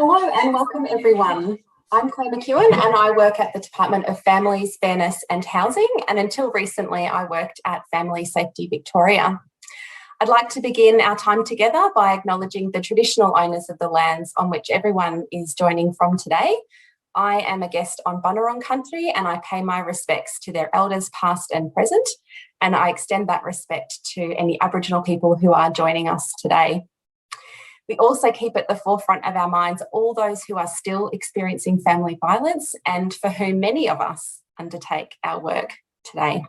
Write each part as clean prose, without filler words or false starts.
Hello and welcome everyone. I'm Claire McEwen and I work at the Department of Families, Fairness and Housing, and until recently I worked at Family Safety Victoria. I'd like to begin our time together by acknowledging the traditional owners of the lands on which everyone is joining from today. I am a guest on Bunurong country and I pay my respects to their elders past and present, and I extend that respect to any Aboriginal people who are joining us today. We also keep at the forefront of our minds all those who are still experiencing family violence and for whom many of us undertake our work today.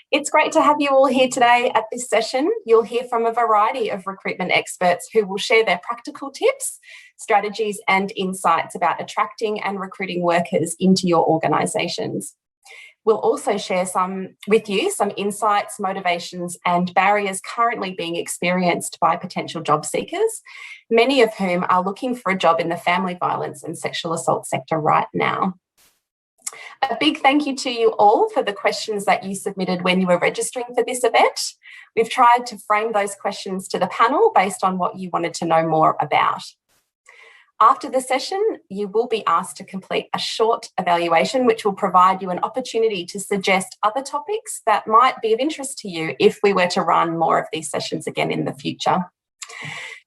It's great to have you all here today at this session. You'll hear from a variety of recruitment experts who will share their practical tips, strategies and insights about attracting and recruiting workers into your organisations. We'll also share with you some insights, motivations and barriers currently being experienced by potential job seekers, many of whom are looking for a job in the family violence and sexual assault sector right now. A big thank you to you all for the questions that you submitted when you were registering for this event. We've tried to frame those questions to the panel based on what you wanted to know more about. After the session, you will be asked to complete a short evaluation, which will provide you an opportunity to suggest other topics that might be of interest to you if we were to run more of these sessions again in the future.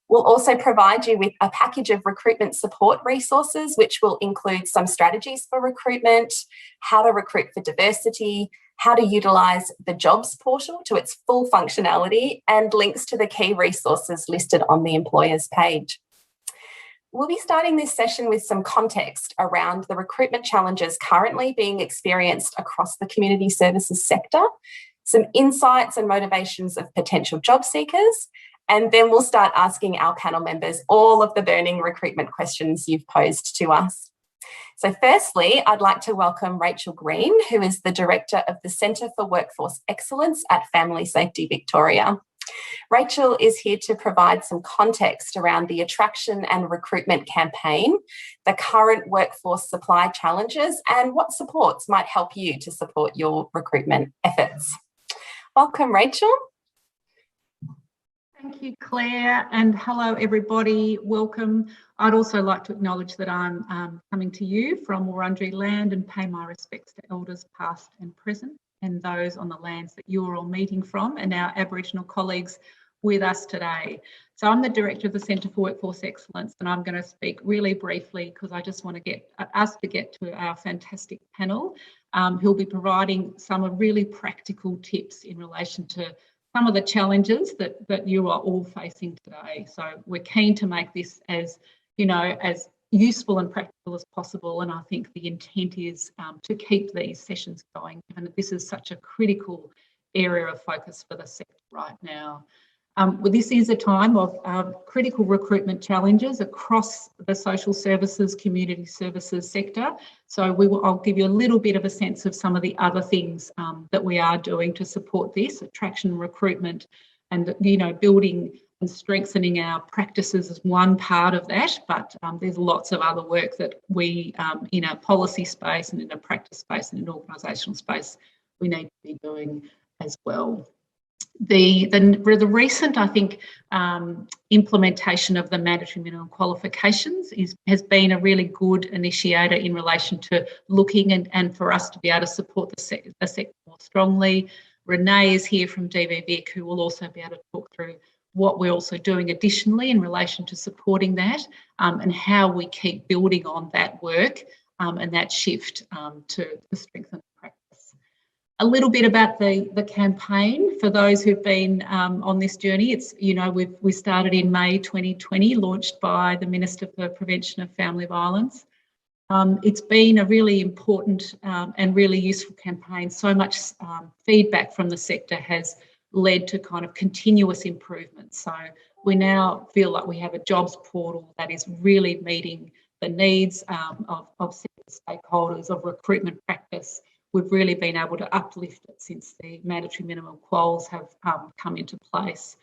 We'll also provide you with a package of recruitment support resources, which will include some strategies for recruitment, how to recruit for diversity, how to utilise the jobs portal to its full functionality, and links to the key resources listed on the employers page. We'll be starting this session with some context around the recruitment challenges currently being experienced across the community services sector, some insights and motivations of potential job seekers, and then we'll start asking our panel members all of the burning recruitment questions you've posed to us. So firstly, I'd like to welcome Rachel Green, who is the Director of the Centre for Workforce Excellence at Family Safety Victoria. Rachel is here to provide some context around the attraction and recruitment campaign, the current workforce supply challenges, and what supports might help you to support your recruitment efforts. Welcome, Rachel. Thank you, Claire, and hello everybody, welcome. I'd also like to acknowledge that I'm coming to you from Wurundjeri land and pay my respects to elders past and present, and those on the lands that you're all meeting from, and our Aboriginal colleagues with us today. So I'm the Director of the Centre for Workforce Excellence, and I'm going to speak really briefly because I just want to get to our fantastic panel who'll be providing some really practical tips in relation to some of the challenges that you are all facing today. So we're keen to make this as useful and practical as possible, and I think the intent is to keep these sessions going, given that this is such a critical area of focus for the sector right now. This is a time of critical recruitment challenges across the social services, community services sector. So I'll give you a little bit of a sense of some of the other things that we are doing to support this, attraction, recruitment, and building and strengthening our practices is one part of that, but there's lots of other work that we, in a policy space and in a practice space and in an organisational space, we need to be doing as well. The recent, I think, implementation of the mandatory minimum qualifications has been a really good initiator in relation to looking and for us to be able to support the sector more strongly. Renae is here from DVRCV, who will also be able to talk through what we're also doing additionally in relation to supporting that and how we keep building on that work and that shift to strengthen practice. A little bit about the campaign for those who've been on this journey. It's, we started in May 2020, launched by the Minister for Prevention of Family Violence. It's been a really important and really useful campaign. So much feedback from the sector has led to kind of continuous improvement. So we now feel like we have a jobs portal that is really meeting the needs of sector stakeholders, of recruitment practice. We've really been able to uplift it since the mandatory minimum quals have come into place.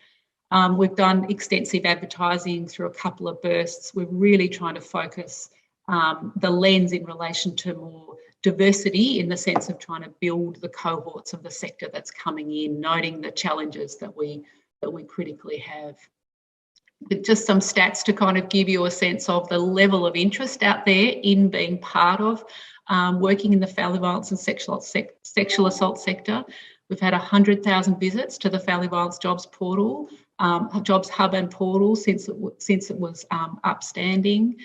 We've done extensive advertising through a couple of bursts. We're really trying to focus the lens in relation to more diversity in the sense of trying to build the cohorts of the sector that's coming in, noting the challenges that we critically have. just some stats to kind of give you a sense of the level of interest out there in being part of working in the family violence and sexual assault sector. We've had 100,000 visits to the Family Violence Jobs Portal, Jobs Hub and Portal since it was upstanding.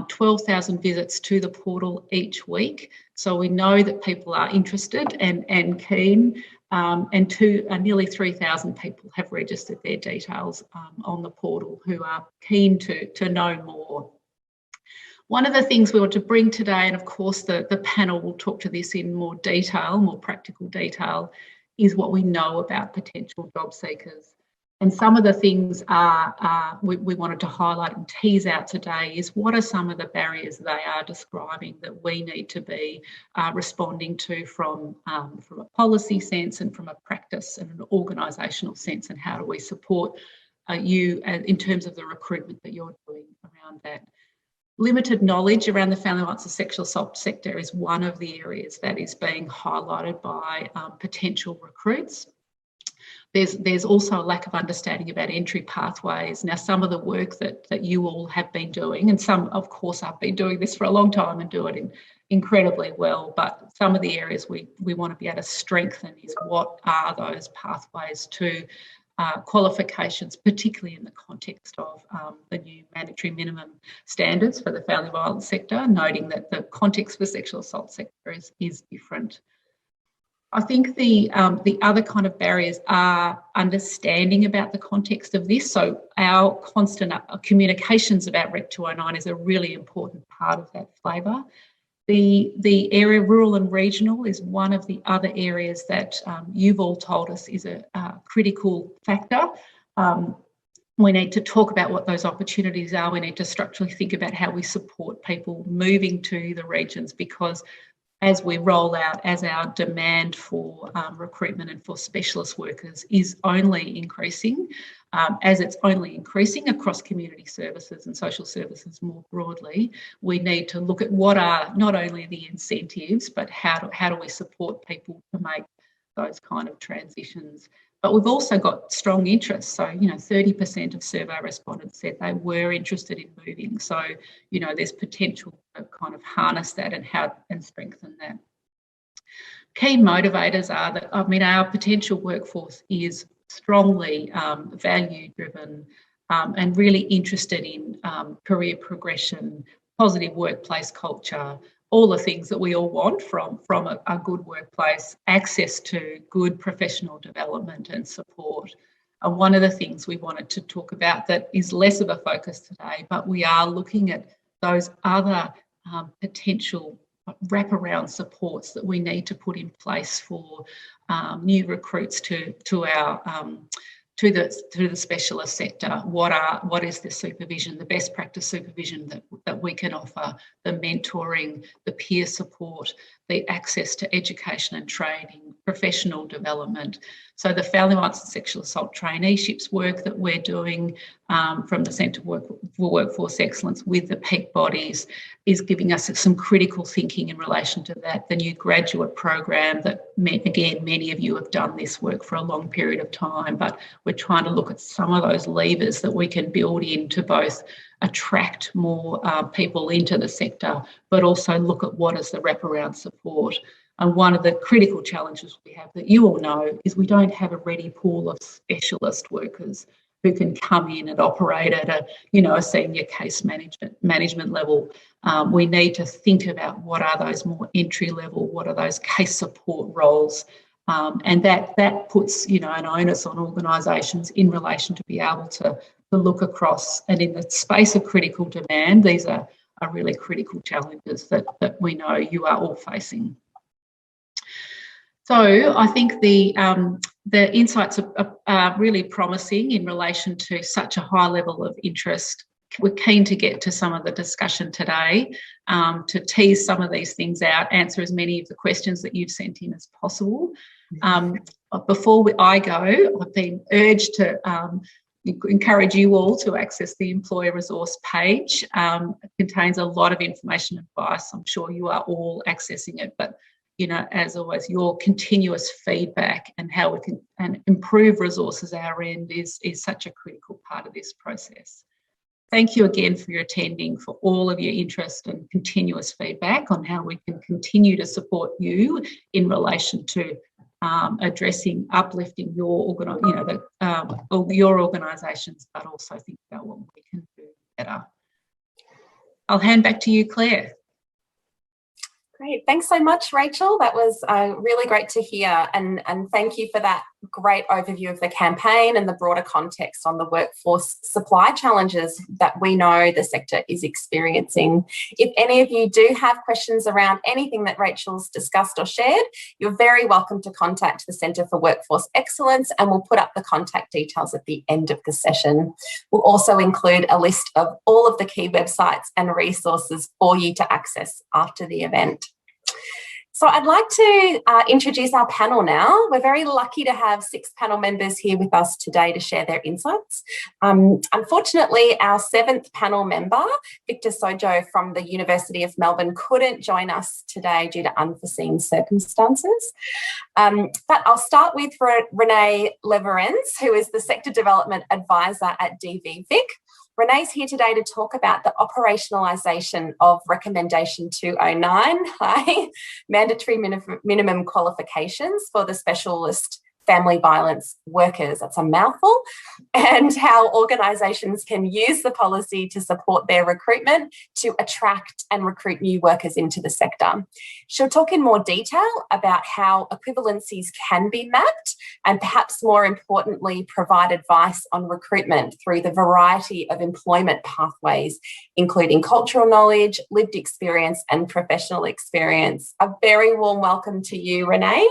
12,000 visits to the portal each week. So we know that people are interested and keen, and nearly 3,000 people have registered their details on the portal who are keen to know more. One of the things we want to bring today, and of course the panel will talk to this in more detail, more practical detail, is what we know about potential job seekers. And some of the things we wanted to highlight and tease out today is what are some of the barriers they are describing that we need to be responding to from a policy sense and from a practice and an organisational sense, and how do we support you in terms of the recruitment that you're doing around that. Limited knowledge around the family violence and sexual assault sector is one of the areas that is being highlighted by potential recruits. There's also a lack of understanding about entry pathways. Now, some of the work that you all have been doing, and some, of course, I've been doing this for a long time and do it incredibly well, but some of the areas we want to be able to strengthen is what are those pathways to qualifications, particularly in the context of the new mandatory minimum standards for the family violence sector, noting that the context for the sexual assault sector is different. I think the other kind of barriers are understanding about the context of this. So our constant communications about Rec 209 is a really important part of that flavour. The area rural and regional is one of the other areas that you've all told us is a critical factor. We need to talk about what those opportunities are. We need to structurally think about how we support people moving to the regions, because as we roll out, as our demand for recruitment and for specialist workers is only increasing, as it's only increasing across community services and social services more broadly, we need to look at what are not only the incentives, but how do we support people to make those kind of transitions. But we've also got strong interest. So, 30% of survey respondents said they were interested in moving. So, there's potential to kind of harness that and strengthen that. Key motivators are that, our potential workforce is strongly value-driven and really interested in career progression, positive workplace culture, all the things that we all want from a good workplace, access to good professional development and support. And one of the things we wanted to talk about that is less of a focus today, but we are looking at those other potential wraparound supports that we need to put in place for new recruits to the specialist sector. What is the supervision, the best practice supervision that we can offer, the mentoring, the peer support, the access to education and training, professional development. So the family violence and sexual assault traineeships work that we're doing from the Centre for Workforce Excellence with the peak bodies is giving us some critical thinking in relation to that. The new graduate program that, again, many of you have done this work for a long period of time, but we're trying to look at some of those levers that we can build in to both attract more people into the sector, but also look at what is the wraparound support. And one of the critical challenges we have that you all know is we don't have a ready pool of specialist workers who can come in and operate at a senior case management level. We need to think about what are those more entry level, what are those case support roles, and that puts an onus on organisations in relation to be able to look across. And in the space of critical demand, these are really critical challenges that we know you are all facing. So I think the insights are really promising in relation to such a high level of interest. We're keen to get to some of the discussion today, to tease some of these things out, answer as many of the questions that you've sent in as possible. Before I go, I've been urged to encourage you all to access the employer resource page. It contains a lot of information and advice. I'm sure you are all accessing it, but as always, your continuous feedback and how we can improve resources our end is such a critical part of this process. Thank you again for your attending, for all of your interest and continuous feedback on how we can continue to support you in relation to addressing, uplifting your your organisations, but also think about what we can do better. I'll hand back to you, Claire. Great. Thanks so much, Rachel. That was really great to hear. And thank you for that great overview of the campaign and the broader context on the workforce supply challenges that we know the sector is experiencing. If any of you do have questions around anything that Rachel's discussed or shared, you're very welcome to contact the Centre for Workforce Excellence, and we'll put up the contact details at the end of the session. We'll also include a list of all of the key websites and resources for you to access after the event. So I'd like to introduce our panel now. We're very lucky to have 6 panel members here with us today to share their insights. Unfortunately, our 7th panel member, Victor Sojo from the University of Melbourne, couldn't join us today due to unforeseen circumstances. But I'll start with Renae Leverenz, who is the Sector Development Advisor at DVVIC. Renae's here today to talk about the operationalisation of Recommendation 209, mandatory minimum qualifications for the specialist family violence workers. That's a mouthful. And how organisations can use the policy to support their recruitment to attract and recruit new workers into the sector. She'll talk in more detail about how equivalencies can be mapped and perhaps more importantly, provide advice on recruitment through the variety of employment pathways, including cultural knowledge, lived experience and professional experience. A very warm welcome to you, Renae.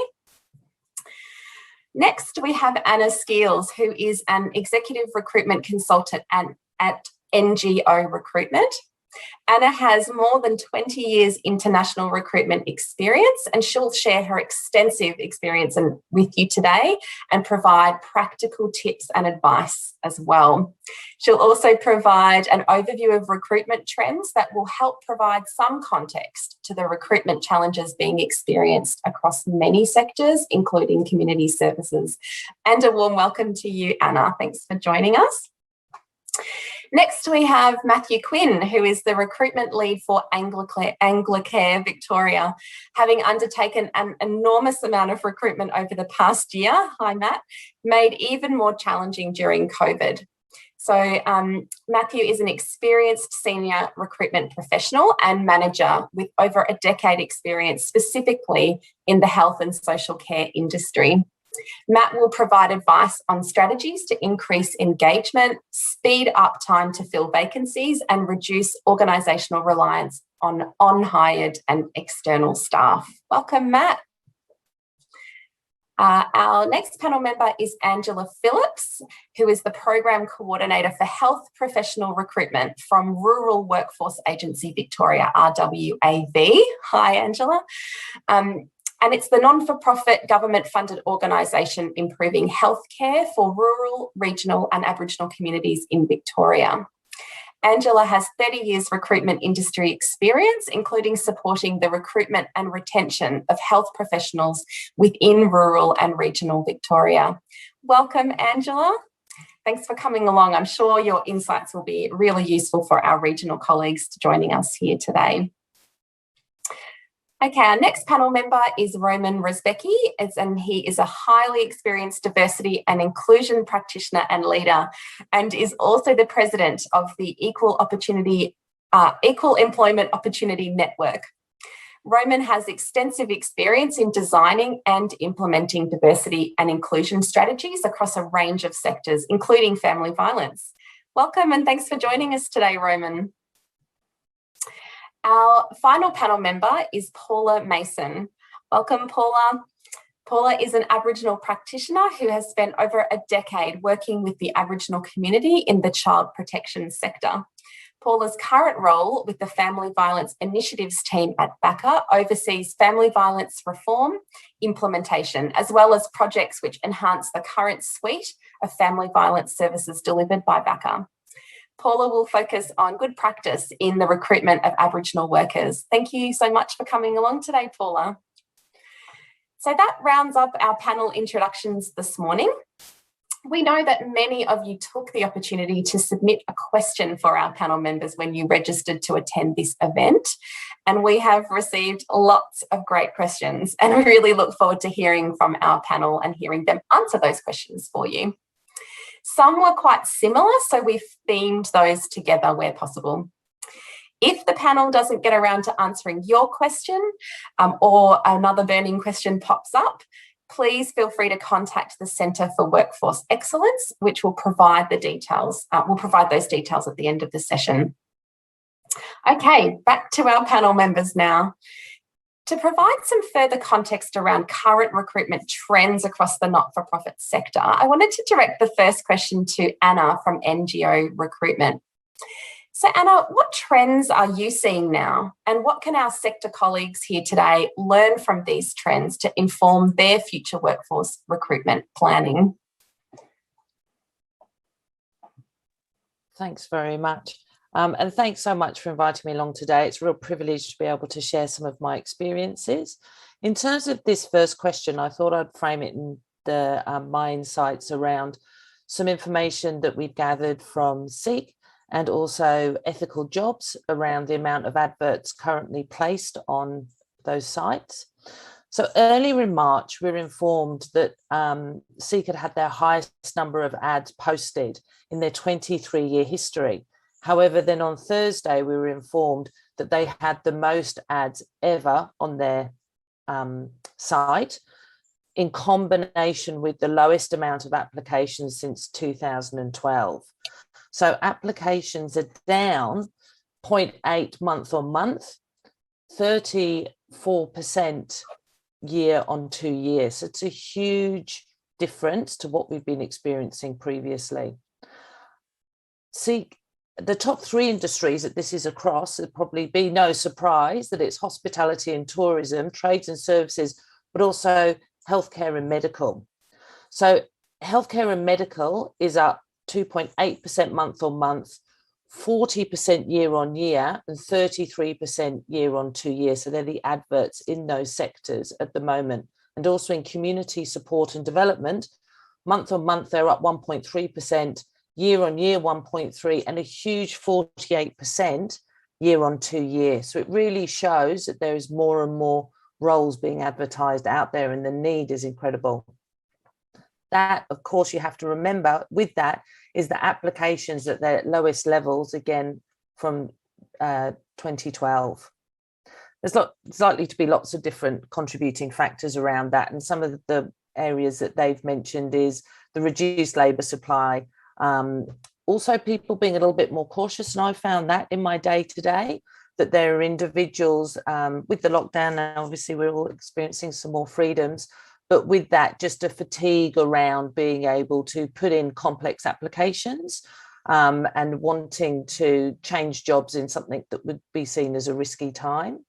Next, we have Anna Skeels, who is an executive recruitment consultant at NGO Recruitment. Anna has more than 20 years international recruitment experience, and she'll share her extensive experience with you today and provide practical tips and advice as well. She'll also provide an overview of recruitment trends that will help provide some context to the recruitment challenges being experienced across many sectors, including community services. And a warm welcome to you, Anna. Thanks for joining us. Next, we have Matthew Quinn, who is the recruitment lead for Anglicare Victoria, having undertaken an enormous amount of recruitment over the past year, hi Matt, made even more challenging during COVID. So Matthew is an experienced senior recruitment professional and manager with over a decade experience specifically in the health and social care industry. Matt will provide advice on strategies to increase engagement, speed up time to fill vacancies and reduce organisational reliance on unhired and external staff. Welcome, Matt. Our next panel member is Angela Phillips, who is the Program Coordinator for Health Professional Recruitment from Rural Workforce Agency Victoria, RWAV. Hi, Angela. And it's the non-for-profit government-funded organisation improving healthcare for rural, regional and Aboriginal communities in Victoria. Angela has 30 years recruitment industry experience, including supporting the recruitment and retention of health professionals within rural and regional Victoria. Welcome, Angela. Thanks for coming along. I'm sure your insights will be really useful for our regional colleagues joining us here today. Okay, our next panel member is Roman Ruzbacky, and he is a highly experienced diversity and inclusion practitioner and leader, and is also the president of the Equal Employment Opportunity Network. Roman has extensive experience in designing and implementing diversity and inclusion strategies across a range of sectors, including family violence. Welcome and thanks for joining us today, Roman. Our final panel member is Paula Mason. Welcome, Paula. Paula is an Aboriginal practitioner who has spent over a decade working with the Aboriginal community in the child protection sector. Paula's current role with the Family Violence Initiatives team at VACCA oversees family violence reform implementation, as well as projects which enhance the current suite of family violence services delivered by VACCA. Paula will focus on good practice in the recruitment of Aboriginal workers. Thank you so much for coming along today, Paula. So that rounds up our panel introductions this morning. We know that many of you took the opportunity to submit a question for our panel members when you registered to attend this event, and we have received lots of great questions, and we really look forward to hearing from our panel and hearing them answer those questions for you. Some were quite similar, so we've themed those together where possible. If the panel doesn't get around to answering your question or another burning question pops up, please feel free to contact the Centre for Workforce Excellence, which will provide the details. We'll provide those details at the end of the session. Okay, back to our panel members now. To provide some further context around current recruitment trends across the not-for-profit sector, I wanted to direct the first question to Anna from NGO Recruitment. So Anna, what trends are you seeing now, and what can our sector colleagues here today learn from these trends to inform their future workforce recruitment planning? Thanks very much. And thanks so much for inviting me along today. It's a real privilege to be able to share some of my experiences. In terms of this first question, I thought I'd frame it in my insights around some information that we've gathered from SEEK and also Ethical Jobs around the amount of adverts currently placed on those sites. So earlier in March, we were informed that SEEK had their highest number of ads posted in their 23-year history. However, then on Thursday, we were informed that they had the most ads ever on their site, in combination with the lowest amount of applications since 2012. So applications are down 0.8 month on month, 34% year on 2 years. So it's a huge difference to what we've been experiencing previously. SEEK, the top 3 industries that this is across, it'd probably be no surprise that it's hospitality and tourism, trades and services, but also healthcare and medical. So healthcare and medical is up 2.8% month on month, 40% year on year, and 33% year on 2 years. So they're the adverts in those sectors at the moment. And also in community support and development, month on month, they're up 1.3%, year on year 1.3%, and a huge 48% year on 2 years. So it really shows that there is more and more roles being advertised out there, and the need is incredible. That, of course, you have to remember with that is the applications at their lowest levels, again, from 2012. There's likely to be lots of different contributing factors around that. And some of the areas that they've mentioned is the reduced labour supply, also people being a little bit more cautious. And I found that in my day-to-day, that there are individuals with the lockdown now, obviously we're all experiencing some more freedoms, but with that, just a fatigue around being able to put in complex applications and wanting to change jobs in something that would be seen as a risky time.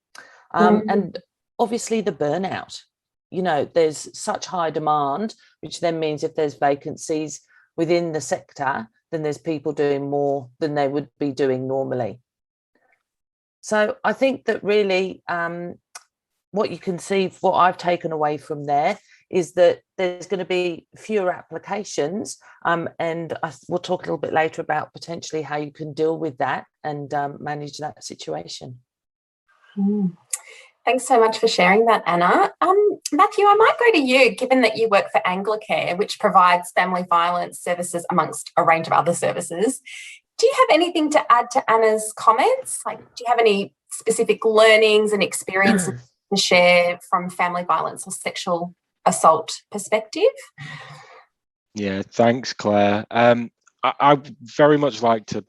And obviously the burnout, you know, there's such high demand, which then means if there's vacancies within the sector, then there's people doing more than they would be doing normally. So I think that really what you can see, what I've taken away from there is that there's going to be fewer applications, and we'll talk a little bit later about potentially how you can deal with that and manage that situation. Thanks so much for sharing that, Anna. Matthew, I might go to you, given that you work for Anglicare, which provides family violence services amongst a range of other services. Do you have anything to add to Anna's comments? Like, do you have any specific learnings and experiences to share from family violence or sexual assault perspective? Yeah, thanks, Claire. I very much like to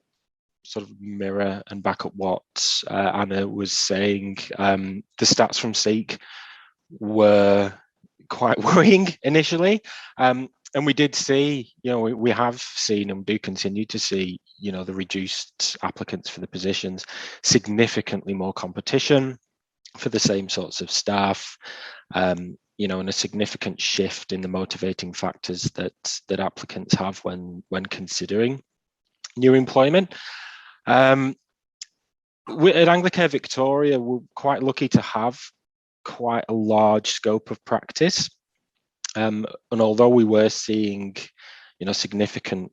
sort of mirror and back up what Anna was saying. The stats from SEEK were quite worrying initially. And we did see, you know, we have seen and do continue to see, you know, the reduced applicants for the positions, significantly more competition for the same sorts of staff, you know, and a significant shift in the motivating factors that applicants have when considering new employment. At Anglicare Victoria, we're quite lucky to have quite a large scope of practice. And although we were seeing, significant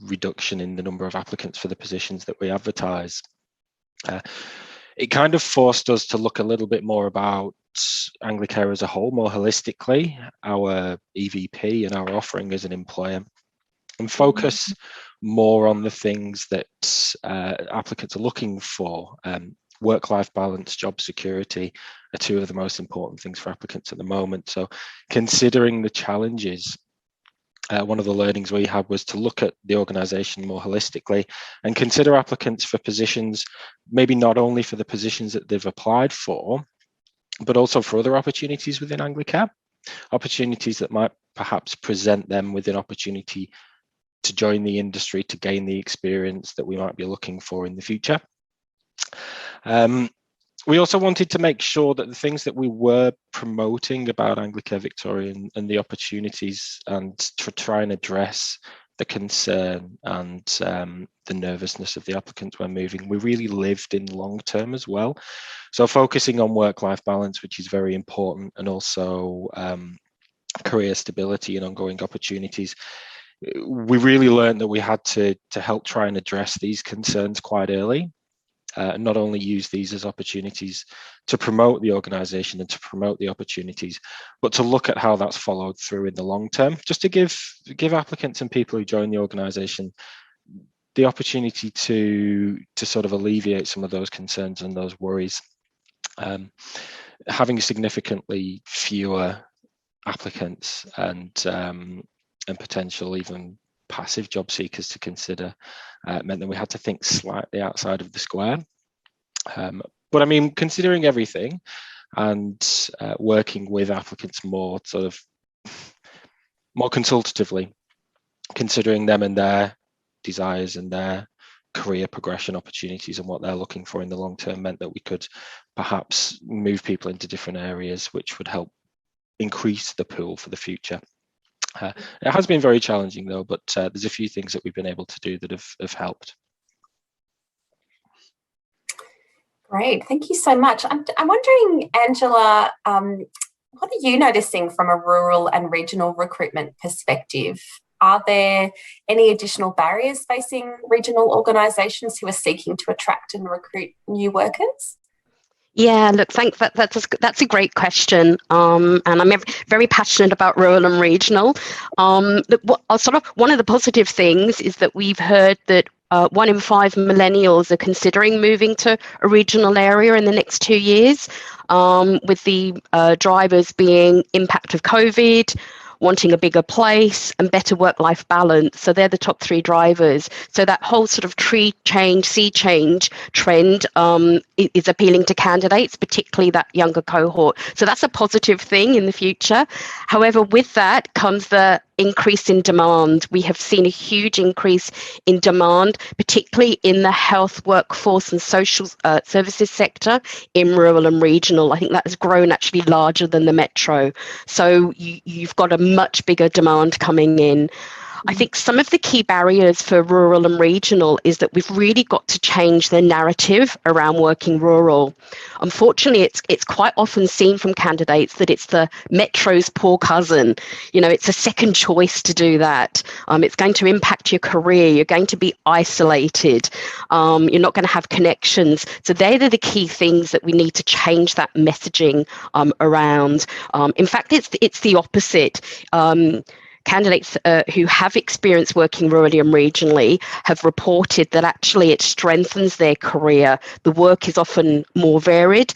reduction in the number of applicants for the positions that we advertise, it kind of forced us to look a little bit more about Anglicare as a whole, more holistically, our EVP and our offering as an employer, and focus more on the things that applicants are looking for. Work-life balance, job security are two of the most important things for applicants at the moment. So considering the challenges, one of the learnings we had was to look at the organisation more holistically and consider applicants for positions, maybe not only for the positions that they've applied for, but also for other opportunities within Anglicare, opportunities that might perhaps present them with an opportunity to join the industry, to gain the experience that we might be looking for in the future. We also wanted to make sure that the things that we were promoting about Anglicare Victoria and the opportunities, and to try and address the concern and the nervousness of the applicants when moving, we really lived in long term as well. So focusing on work-life balance, which is very important, and also career stability and ongoing opportunities. We really learned that we had to help try and address these concerns quite early. Not only use these as opportunities to promote the organisation and to promote the opportunities, but to look at how that's followed through in the long term, just to give applicants and people who join the organisation the opportunity to sort of alleviate some of those concerns and those worries. Having significantly fewer applicants and potential even passive job seekers to consider meant that we had to think slightly outside of the square. But I mean, considering everything and working with applicants more consultatively, considering them and their desires and their career progression opportunities and what they're looking for in the long term, meant that we could perhaps move people into different areas, which would help increase the pool for the future. It has been very challenging though, but there's a few things that we've been able to do that have helped. Great, thank you so much. I'm wondering, Angela, what are you noticing from a rural and regional recruitment perspective? Are there any additional barriers facing regional organisations who are seeking to attract and recruit new workers? Yeah, look, that's a great question, and I'm very passionate about rural and regional. One of the positive things is that we've heard that 1 in 5 millennials are considering moving to a regional area in the next 2 years, with the drivers being impact of COVID, wanting a bigger place and better work-life balance. So they're the top 3 drivers. So that whole sort of sea change trend is appealing to candidates, particularly that younger cohort. So that's a positive thing in the future. However, with that comes the increase in demand. We have seen a huge increase in demand, particularly in the health, workforce and social services sector in rural and regional. I think that has grown actually larger than the metro. So you've got a much bigger demand coming in. I think some of the key barriers for rural and regional is that we've really got to change the narrative around working rural. Unfortunately, it's quite often seen from candidates that it's the metro's poor cousin. It's a second choice to do that. It's going to impact your career. You're going to be isolated. You're not going to have connections. So they're the key things that we need to change that messaging around. In fact, it's the opposite. Candidates who have experience working rurally and regionally have reported that actually it strengthens their career. The work is often more varied,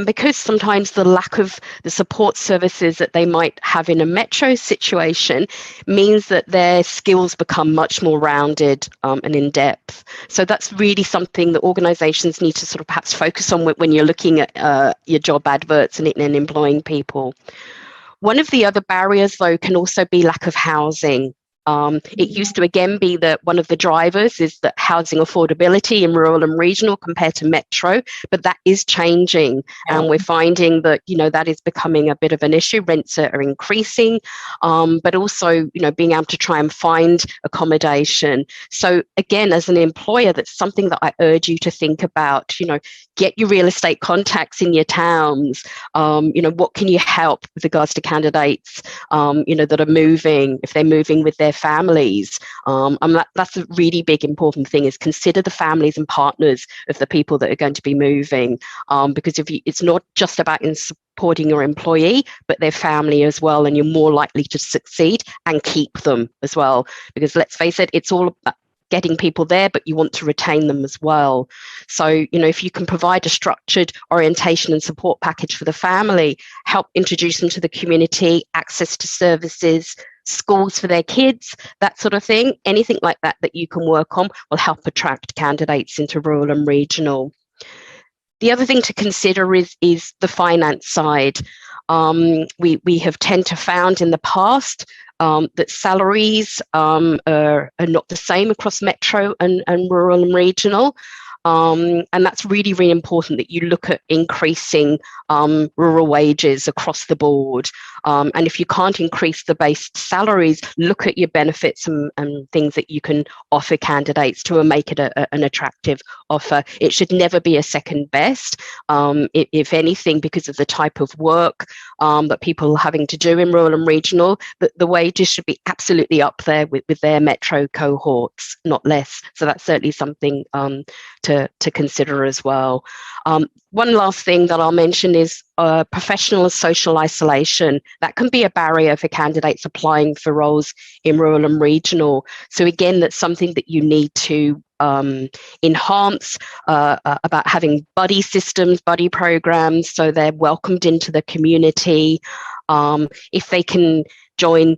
because sometimes the lack of the support services that they might have in a metro situation means that their skills become much more rounded and in depth. So that's really something that organisations need to sort of perhaps focus on when you're looking at your job adverts and employing people. One of the other barriers, though, can also be lack of housing. It used to again be that one of the drivers is that housing affordability in rural and regional compared to metro, but that is changing, and we're finding that that is becoming a bit of an issue. Rents are increasing, but also being able to try and find accommodation. So again, as an employer, that's something that I urge you to think about. Get your real estate contacts in your towns. What can you help with regards to candidates that are moving, if they're moving with their families. That's a really big important thing, is consider the families and partners of the people that are going to be moving, because it's not just about supporting your employee, but their family as well, and you're more likely to succeed and keep them as well, because let's face it, it's all about getting people there, but you want to retain them as well. So, if you can provide a structured orientation and support package for the family, help introduce them to the community, access to services, schools for their kids, that sort of thing, anything like that that you can work on will help attract candidates into rural and regional. The other thing to consider is the finance side. We have tend to found in the past that salaries are not the same across metro and rural and regional. And that's really, really important that you look at increasing rural wages across the board. And if you can't increase the base salaries, look at your benefits and things that you can offer candidates to make it an attractive offer. It should never be a second best. If anything, because of the type of work that people are having to do in rural and regional, the wages should be absolutely up there with their metro cohorts, not less. So that's certainly something to consider as well. One last thing that I'll mention is professional and social isolation. That can be a barrier for candidates applying for roles in rural and regional. So again, that's something that you need to enhance, about having buddy systems, buddy programs, so they're welcomed into the community. If they can join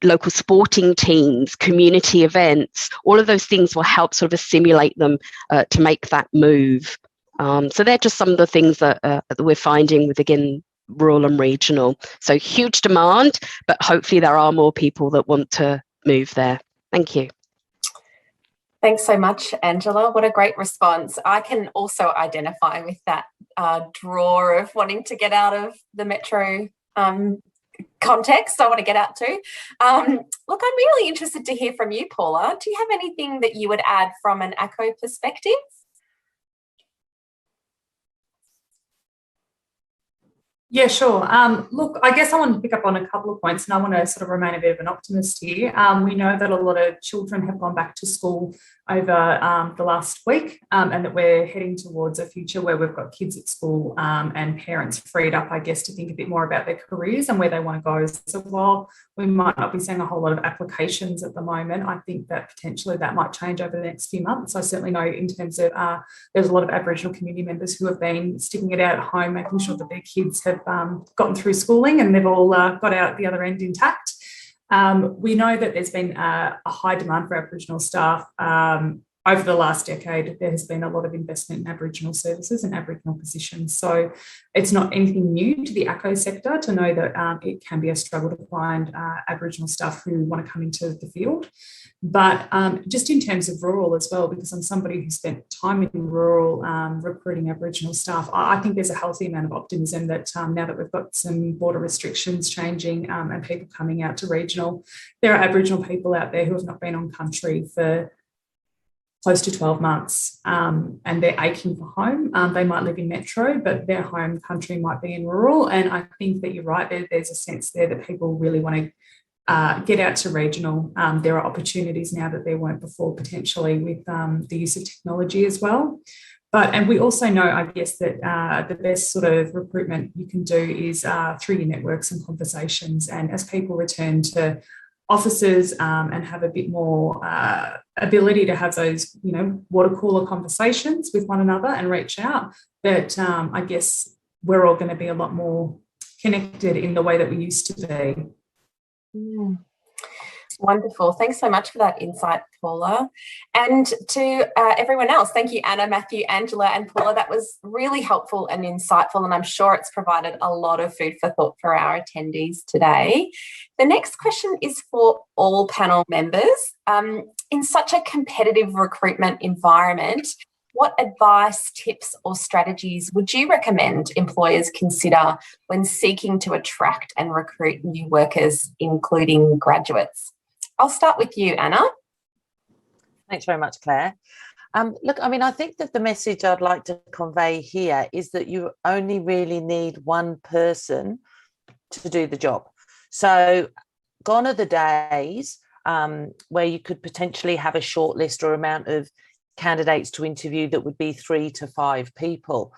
local sporting teams, community events, all of those things will help sort of assimilate them to make that move. So they're just some of the things that we're finding with, again, rural and regional. So huge demand, but hopefully there are more people that want to move there. Thank you. Thanks so much, Angela. What a great response. I can also identify with that draw of wanting to get out of the metro context I want to get out to. Look, I'm really interested to hear from you, Paula. Do you have anything that you would add from an ACCO perspective? Yeah, sure. Look, I guess I want to pick up on a couple of points, and I want to sort of remain a bit of an optimist here. We know that a lot of children have gone back to school over the last week, and that we're heading towards a future where we've got kids at school and parents freed up, I guess, to think a bit more about their careers and where they want to go. So while we might not be seeing a whole lot of applications at the moment, I think that potentially that might change over the next few months. I certainly know in terms of there's a lot of Aboriginal community members who have been sticking it out at home, making sure that their kids have gotten through schooling and they've all got out the other end intact. We know that there's been a high demand for Aboriginal staff. Over the last decade, there has been a lot of investment in Aboriginal services and Aboriginal positions. So it's not anything new to the ACCO sector to know that it can be a struggle to find Aboriginal staff who want to come into the field. But just in terms of rural as well, because I'm somebody who spent time in rural recruiting Aboriginal staff, I think there's a healthy amount of optimism that now that we've got some border restrictions changing and people coming out to regional, there are Aboriginal people out there who have not been on country for close to 12 months and they're aching for home. They might live in metro, but their home country might be in rural. And I think that you're right, there's a sense there that people really want to get out to regional. There are opportunities now that there weren't before, potentially with the use of technology as well. And we also know, I guess, that the best sort of recruitment you can do is through your networks and conversations. And as people return to offices and have a bit more ability to have those, water cooler conversations with one another and reach out, that I guess we're all going to be a lot more connected in the way that we used to be. Wonderful. Thanks so much for that insight, Paula. And to everyone else, thank you, Anna, Matthew, Angela, and Paula. That was really helpful and insightful, and I'm sure it's provided a lot of food for thought for our attendees today. The next question is for all panel members. In such a competitive recruitment environment, what advice, tips or strategies would you recommend employers consider when seeking to attract and recruit new workers, including graduates? I'll start with you, Anna. Thanks very much, Claire. Look, I mean, I think that the message I'd like to convey here is that you only really need one person to do the job. So gone are the days where you could potentially have a short list or amount of candidates to interview that would be 3 to 5 people.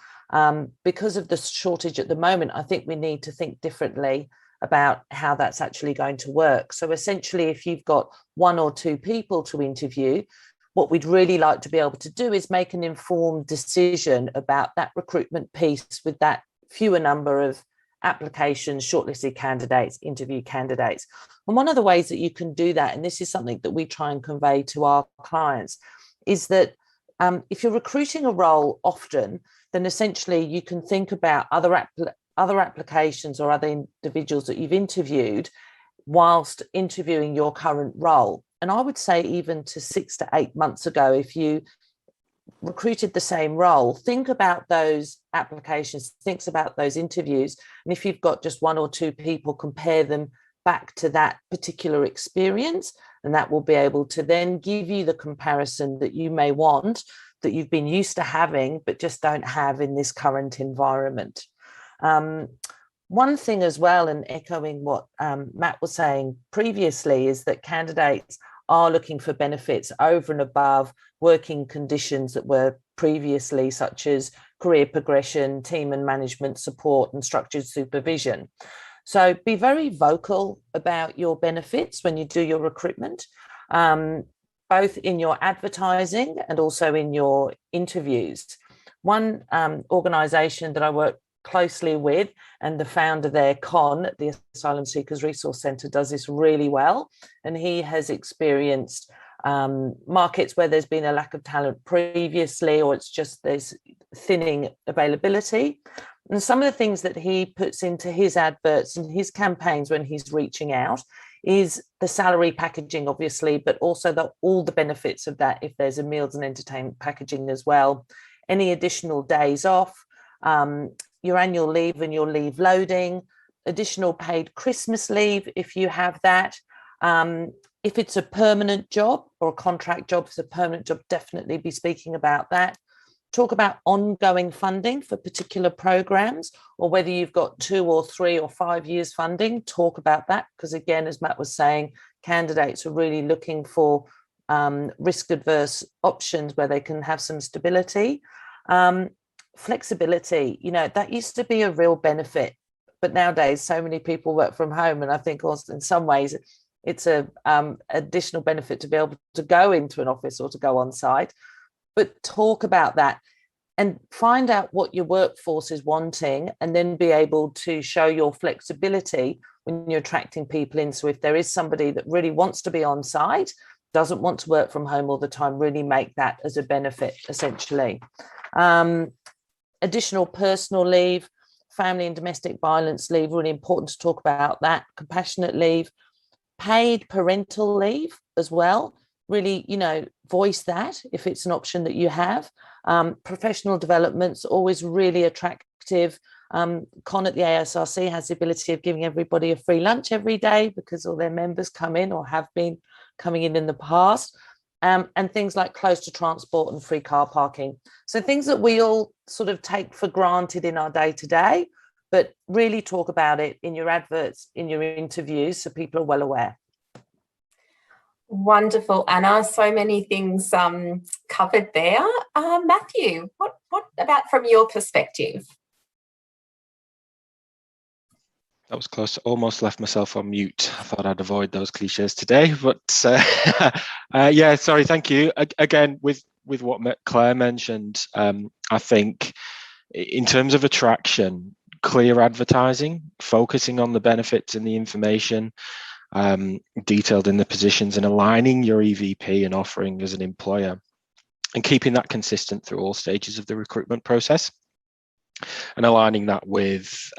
Because of the shortage at the moment, I think we need to think differently about how that's actually going to work. So essentially, if you've got 1 or 2 people to interview, what we'd really like to be able to do is make an informed decision about that recruitment piece with that fewer number of applications, shortlisted candidates, interview candidates. And one of the ways that you can do that, and this is something that we try and convey to our clients, is that if you're recruiting a role often, then essentially you can think about other applications or other individuals that you've interviewed whilst interviewing your current role. And I would say even to 6 to 8 months ago, if you recruited the same role, think about those applications, think about those interviews. And if you've got just 1 or 2 people, compare them back to that particular experience, and that will be able to then give you the comparison that you may want, that you've been used to having, but just don't have in this current environment. One thing as well, and echoing what Matt was saying previously, is that candidates are looking for benefits over and above working conditions that were previously, such as career progression, team and management support, and structured supervision. So be very vocal about your benefits when you do your recruitment, both in your advertising and also in your interviews. One organisation that I work closely with, and the founder there, Con, at the Asylum Seekers Resource Centre, does this really well. And he has experienced markets where there's been a lack of talent previously, or it's just there's thinning availability. And some of the things that he puts into his adverts and his campaigns when he's reaching out is the salary packaging, obviously, but also all the benefits of that, if there's a meals and entertainment packaging as well, any additional days off, your annual leave and your leave loading, additional paid Christmas leave if you have that. If it's a permanent job or a contract job, if it's a permanent job, definitely be speaking about that. Talk about ongoing funding for particular programs, or whether you've got 2 or 3 or 5 years funding, talk about that. Because again, as Matt was saying, candidates are really looking for risk adverse options where they can have some stability. Flexibility, you know, that used to be a real benefit, but nowadays so many people work from home, and I think also in some ways it's a additional benefit to be able to go into an office or to go on site. But talk about that and find out what your workforce is wanting, and then be able to show your flexibility when you're attracting people in. So if there is somebody that really wants to be on site, doesn't want to work from home all the time, really make that as a benefit, essentially. Additional personal leave, family and domestic violence leave, really important to talk about that. Compassionate leave, paid parental leave as well. Really, you know, voice that if it's an option that you have. Professional development's always really attractive. Con at the ASRC has the ability of giving everybody a free lunch every day because all their members come in or have been coming in the past. And things like close to transport and free car parking. So things that we all sort of take for granted in our day-to-day, but really talk about it in your adverts, in your interviews, so people are well aware. Wonderful, Anna. So many things covered there. Matthew, what about from your perspective? That was close. Almost left myself on mute. I thought I'd avoid those cliches today, but yeah, sorry, thank you. Again, with what Claire mentioned, I think in terms of attraction, clear advertising, focusing on the benefits and the information, detailed in the positions, and aligning your EVP and offering as an employer, and keeping that consistent through all stages of the recruitment process, and aligning that with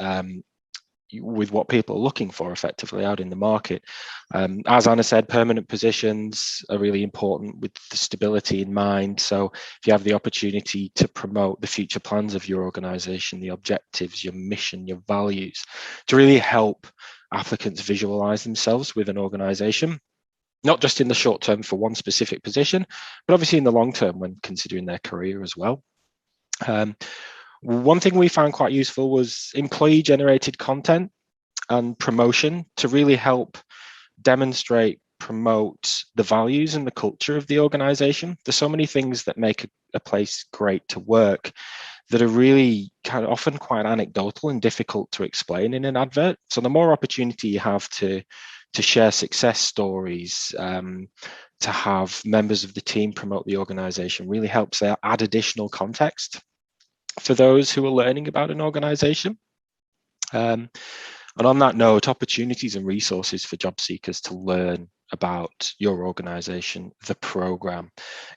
what people are looking for effectively out in the market. As Anna said, permanent positions are really important with the stability in mind. So if you have the opportunity to promote the future plans of your organisation, the objectives, your mission, your values, to really help applicants visualise themselves with an organisation, not just in the short term for one specific position, but obviously in the long term when considering their career as well. One thing we found quite useful was employee-generated content and promotion to really help demonstrate, promote the values and the culture of the organisation. There's so many things that make a place great to work that are really kind of often quite anecdotal and difficult to explain in an advert. So the more opportunity you have to share success stories, to have members of the team promote the organisation, really helps add additional context for those who are learning about an organisation. And on that note, opportunities and resources for job seekers to learn about your organisation, the programme,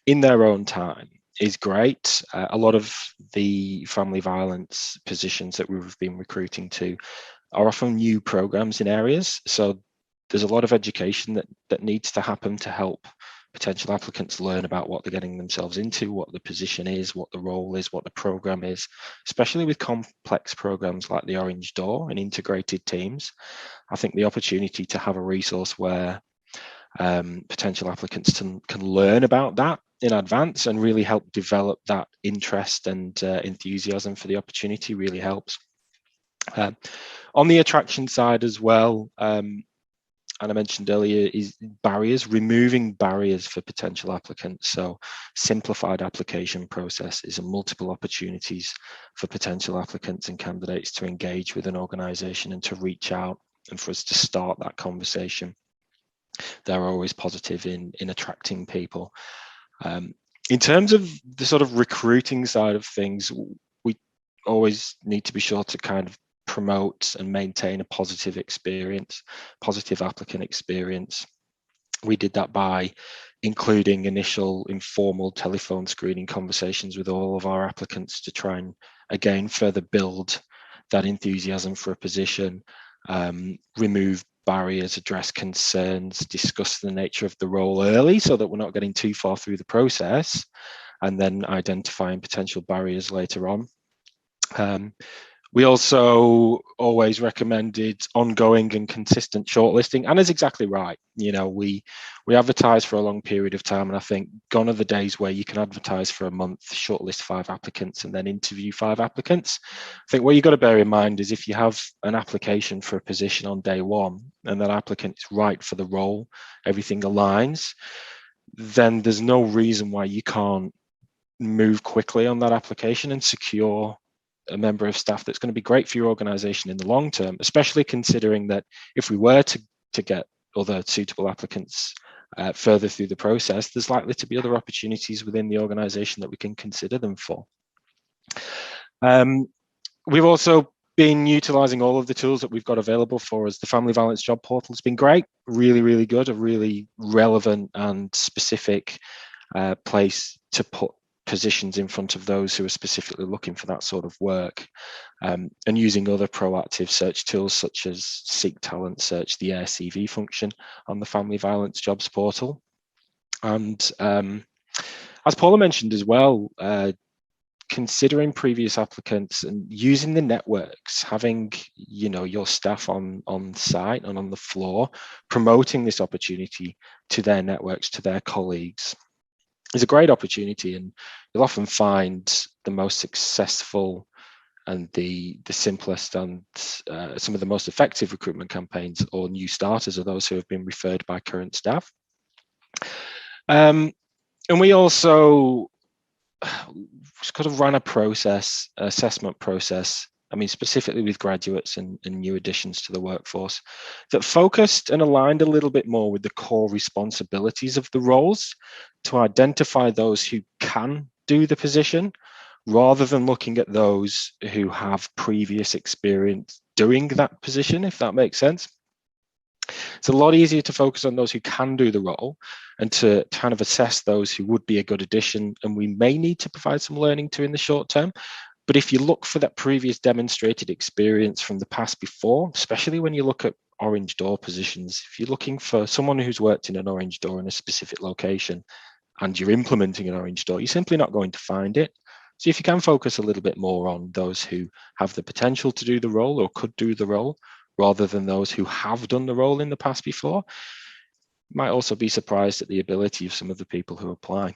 in their own time is great. A lot of the family violence positions that we've been recruiting to are often new programmes in areas. So there's a lot of education that needs to happen to help potential applicants learn about what they're getting themselves into, what the position is, what the role is, what the program is, especially with complex programs like the Orange Door and integrated teams. I think the opportunity to have a resource where potential applicants can learn about that in advance and really help develop that interest and enthusiasm for the opportunity really helps. On the attraction side as well, and I mentioned earlier, is removing barriers for potential applicants. So simplified application processes and multiple opportunities for potential applicants and candidates to engage with an organisation and to reach out and for us to start that conversation. They're always positive in attracting people. In terms of the sort of recruiting side of things, we always need to be sure to kind of promote and maintain a positive experience, positive applicant experience. We did that by including initial informal telephone screening conversations with all of our applicants to try and again further build that enthusiasm for a position, remove barriers, address concerns, discuss the nature of the role early so that we're not getting too far through the process, and then identifying potential barriers later on. We also always recommended ongoing and consistent shortlisting, and it's exactly right. You know, we advertise for a long period of time, and I think gone are the days where you can advertise for a month, shortlist 5 applicants, and then interview 5 applicants. I think what you've got to bear in mind is if you have an application for a position on day 1 and that applicant is right for the role, everything aligns, then there's no reason why you can't move quickly on that application and secure a member of staff that's going to be great for your organisation in the long term, especially considering that if we were to get other suitable applicants further through the process, there's likely to be other opportunities within the organisation that we can consider them for. We've also been utilising all of the tools that we've got available for us. The Family Violence Job Portal has been great, really, really good, a really relevant and specific place to put positions in front of those who are specifically looking for that sort of work, and using other proactive search tools such as Seek Talent Search, the VACCA function on the Family Violence Jobs Portal. And as Paula mentioned as well, considering previous applicants and using the networks, having your staff on site and on the floor, promoting this opportunity to their networks, to their colleagues, is a great opportunity. And you'll often find the most successful and the simplest and some of the most effective recruitment campaigns or new starters are those who have been referred by current staff. And we also kind of ran a process, assessment process, I mean, specifically with graduates and new additions to the workforce, that focused and aligned a little bit more with the core responsibilities of the roles to identify those who can do the position, rather than looking at those who have previous experience doing that position, if that makes sense. It's a lot easier to focus on those who can do the role and to kind of assess those who would be a good addition and we may need to provide some learning to in the short term. But if you look for that previous demonstrated experience from the past before, especially when you look at orange door positions, if you're looking for someone who's worked in an orange door in a specific location and you're implementing an orange door, you're simply not going to find it. So if you can focus a little bit more on those who have the potential to do the role or could do the role, rather than those who have done the role in the past before, you might also be surprised at the ability of some of the people who apply.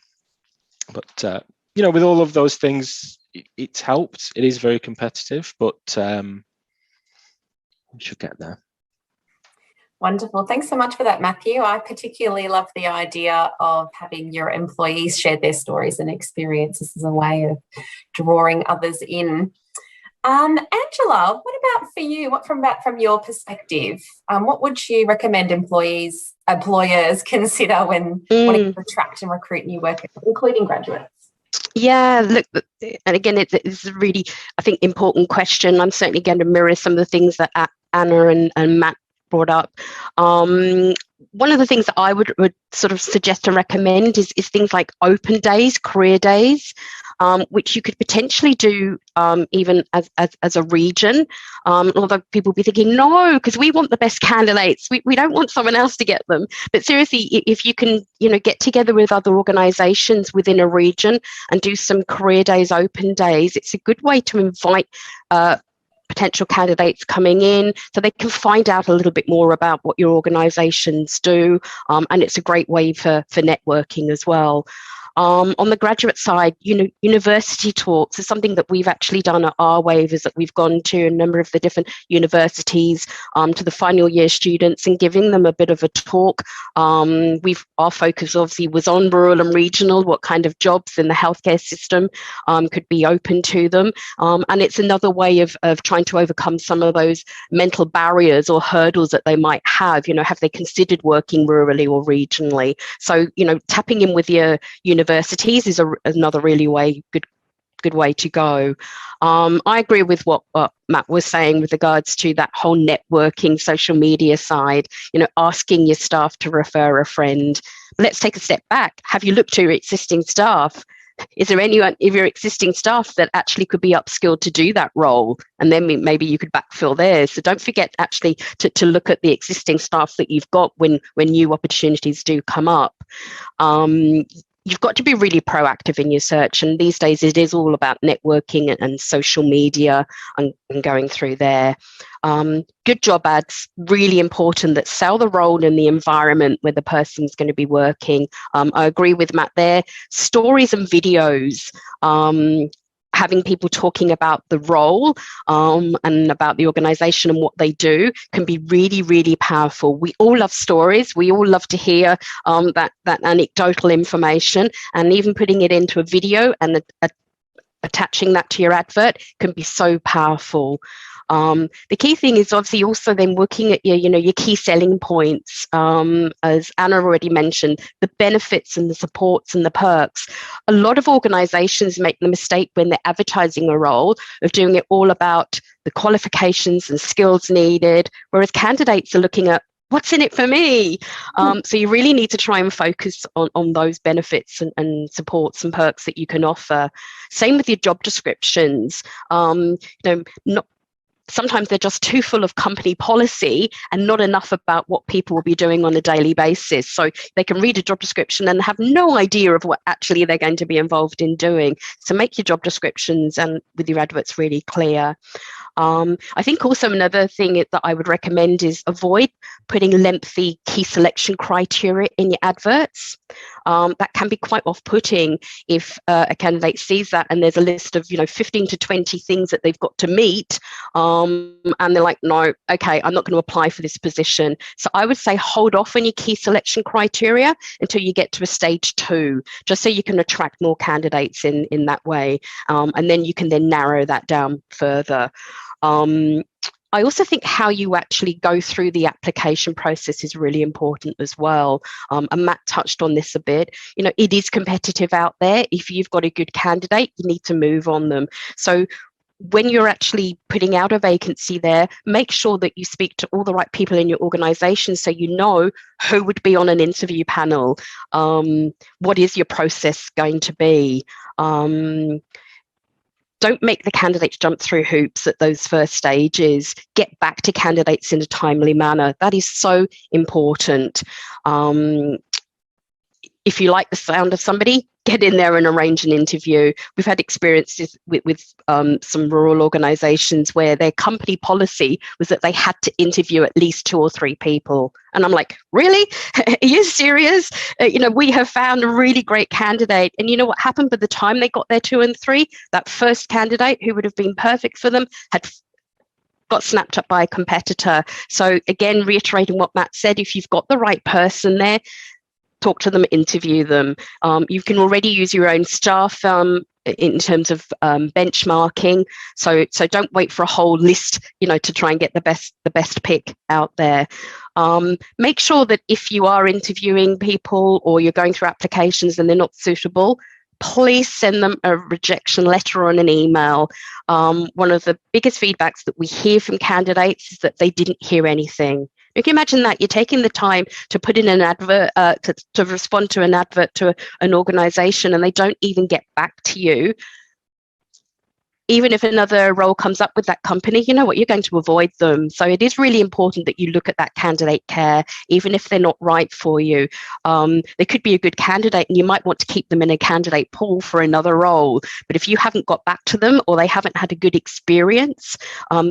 But, you know, with all of those things, it's helped. It is very competitive, but we should get there. Wonderful. Thanks so much for that, Matthew. I particularly love the idea of having your employees share their stories and experiences as a way of drawing others in. Angela, what about for you? What from your perspective? What would you recommend employers consider when wanting to attract and recruit new workers, including graduates? Yeah, look, and again, it's a really, I think, important question. I'm certainly going to mirror some of the things that Anna and Matt brought up. One of the things that I would sort of suggest to recommend is things like open days, career days, which you could potentially do even as a region. Although people will be thinking, no, because we want the best candidates. We don't want someone else to get them. But seriously, if you can, get together with other organisations within a region and do some career days, open days, it's a good way to invite potential candidates coming in so they can find out a little bit more about what your organisations do, and it's a great way for networking as well. On the graduate side, university talks is something that we've actually done at our wave, is that we've gone to a number of the different universities to the final year students and giving them a bit of a talk. Our focus obviously was on rural and regional, what kind of jobs in the healthcare system could be open to them. And it's another way of trying to overcome some of those mental barriers or hurdles that they might have. Have they considered working rurally or regionally? So, tapping in with your universities is another really good way to go. I agree with what Matt was saying with regards to that whole networking, social media side, asking your staff to refer a friend. Let's take a step back. Have you looked to your existing staff? Is there anyone of your existing staff that actually could be upskilled to do that role? And then maybe you could backfill there. So don't forget actually to look at the existing staff that you've got when new opportunities do come up. You've got to be really proactive in your search. And these days it is all about networking and social media and going through there. Good job ads, really important, that sell the role and the environment where the person's going to be working. I agree with Matt there. Stories and videos, having people talking about the role and about the organisation and what they do can be really, really powerful. We all love stories. We all love to hear that anecdotal information, and even putting it into a video and attaching that to your advert can be so powerful. The key thing is obviously also then looking at your key selling points, as Anna already mentioned, the benefits and the supports and the perks. A lot of organisations make the mistake when they're advertising a role of doing it all about the qualifications and skills needed, whereas candidates are looking at what's in it for me. So you really need to try and focus on those benefits and supports and perks that you can offer. Same with your job descriptions. Sometimes they're just too full of company policy and not enough about what people will be doing on a daily basis. So they can read a job description and have no idea of what actually they're going to be involved in doing. So make your job descriptions and with your adverts really clear. I think also another thing that I would recommend is avoid putting lengthy key selection criteria in your adverts. That can be quite off-putting if a candidate sees that and there's a list of 15 to 20 things that they've got to meet, and they're like, no, okay, I'm not going to apply for this position. So I would say hold off on your key selection criteria until you get to a stage 2, just so you can attract more candidates in that way, and then you can then narrow that down further. I also think how you actually go through the application process is really important as well. And Matt touched on this a bit. It is competitive out there. If you've got a good candidate, you need to move on them. So when you're actually putting out a vacancy there, make sure that you speak to all the right people in your organisation so you know who would be on an interview panel. What is your process going to be? Don't make the candidates jump through hoops at those first stages. Get back to candidates in a timely manner. That is so important. If you like the sound of somebody, get in there and arrange an interview. We've had experiences with some rural organisations where their company policy was that they had to interview at least 2 or 3 people. And I'm like, really? Are you serious? We have found a really great candidate. And you know what happened by the time they got their 2 and 3? That first candidate who would have been perfect for them had got snapped up by a competitor. So again, reiterating what Matt said, if you've got the right person there, talk to them, interview them. You can already use your own staff in terms of benchmarking. So don't wait for a whole list, to try and get the best pick out there. Make sure that if you are interviewing people or you're going through applications and they're not suitable, please send them a rejection letter or an email. One of the biggest feedbacks that we hear from candidates is that they didn't hear anything. You can imagine that you're taking the time to put in an advert, to respond to an advert to an organisation, and they don't even get back to you. Even if another role comes up with that company, you know what, you're going to avoid them. So it is really important that you look at that candidate care, even if they're not right for you. They could be a good candidate and you might want to keep them in a candidate pool for another role. But if you haven't got back to them or they haven't had a good experience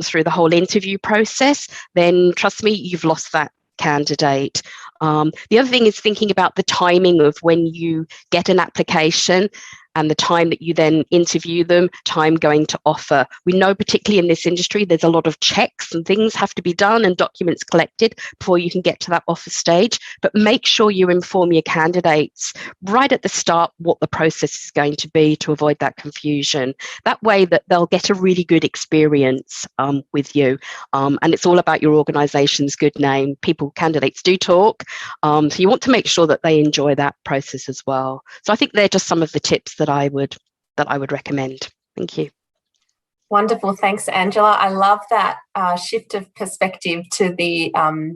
through the whole interview process, then trust me, you've lost that candidate. The other thing is thinking about the timing of when you get an application and the time that you then interview them, time going to offer. We know particularly in this industry, there's a lot of checks and things have to be done and documents collected before you can get to that offer stage. But make sure you inform your candidates right at the start what the process is going to be to avoid that confusion. That way that they'll get a really good experience with you. And it's all about your organisation's good name. Candidates do talk. So you want to make sure that they enjoy that process as well. So I think they're just some of the tips that I would recommend. Thank you. Wonderful, thanks, Angela. I love that shift of perspective to the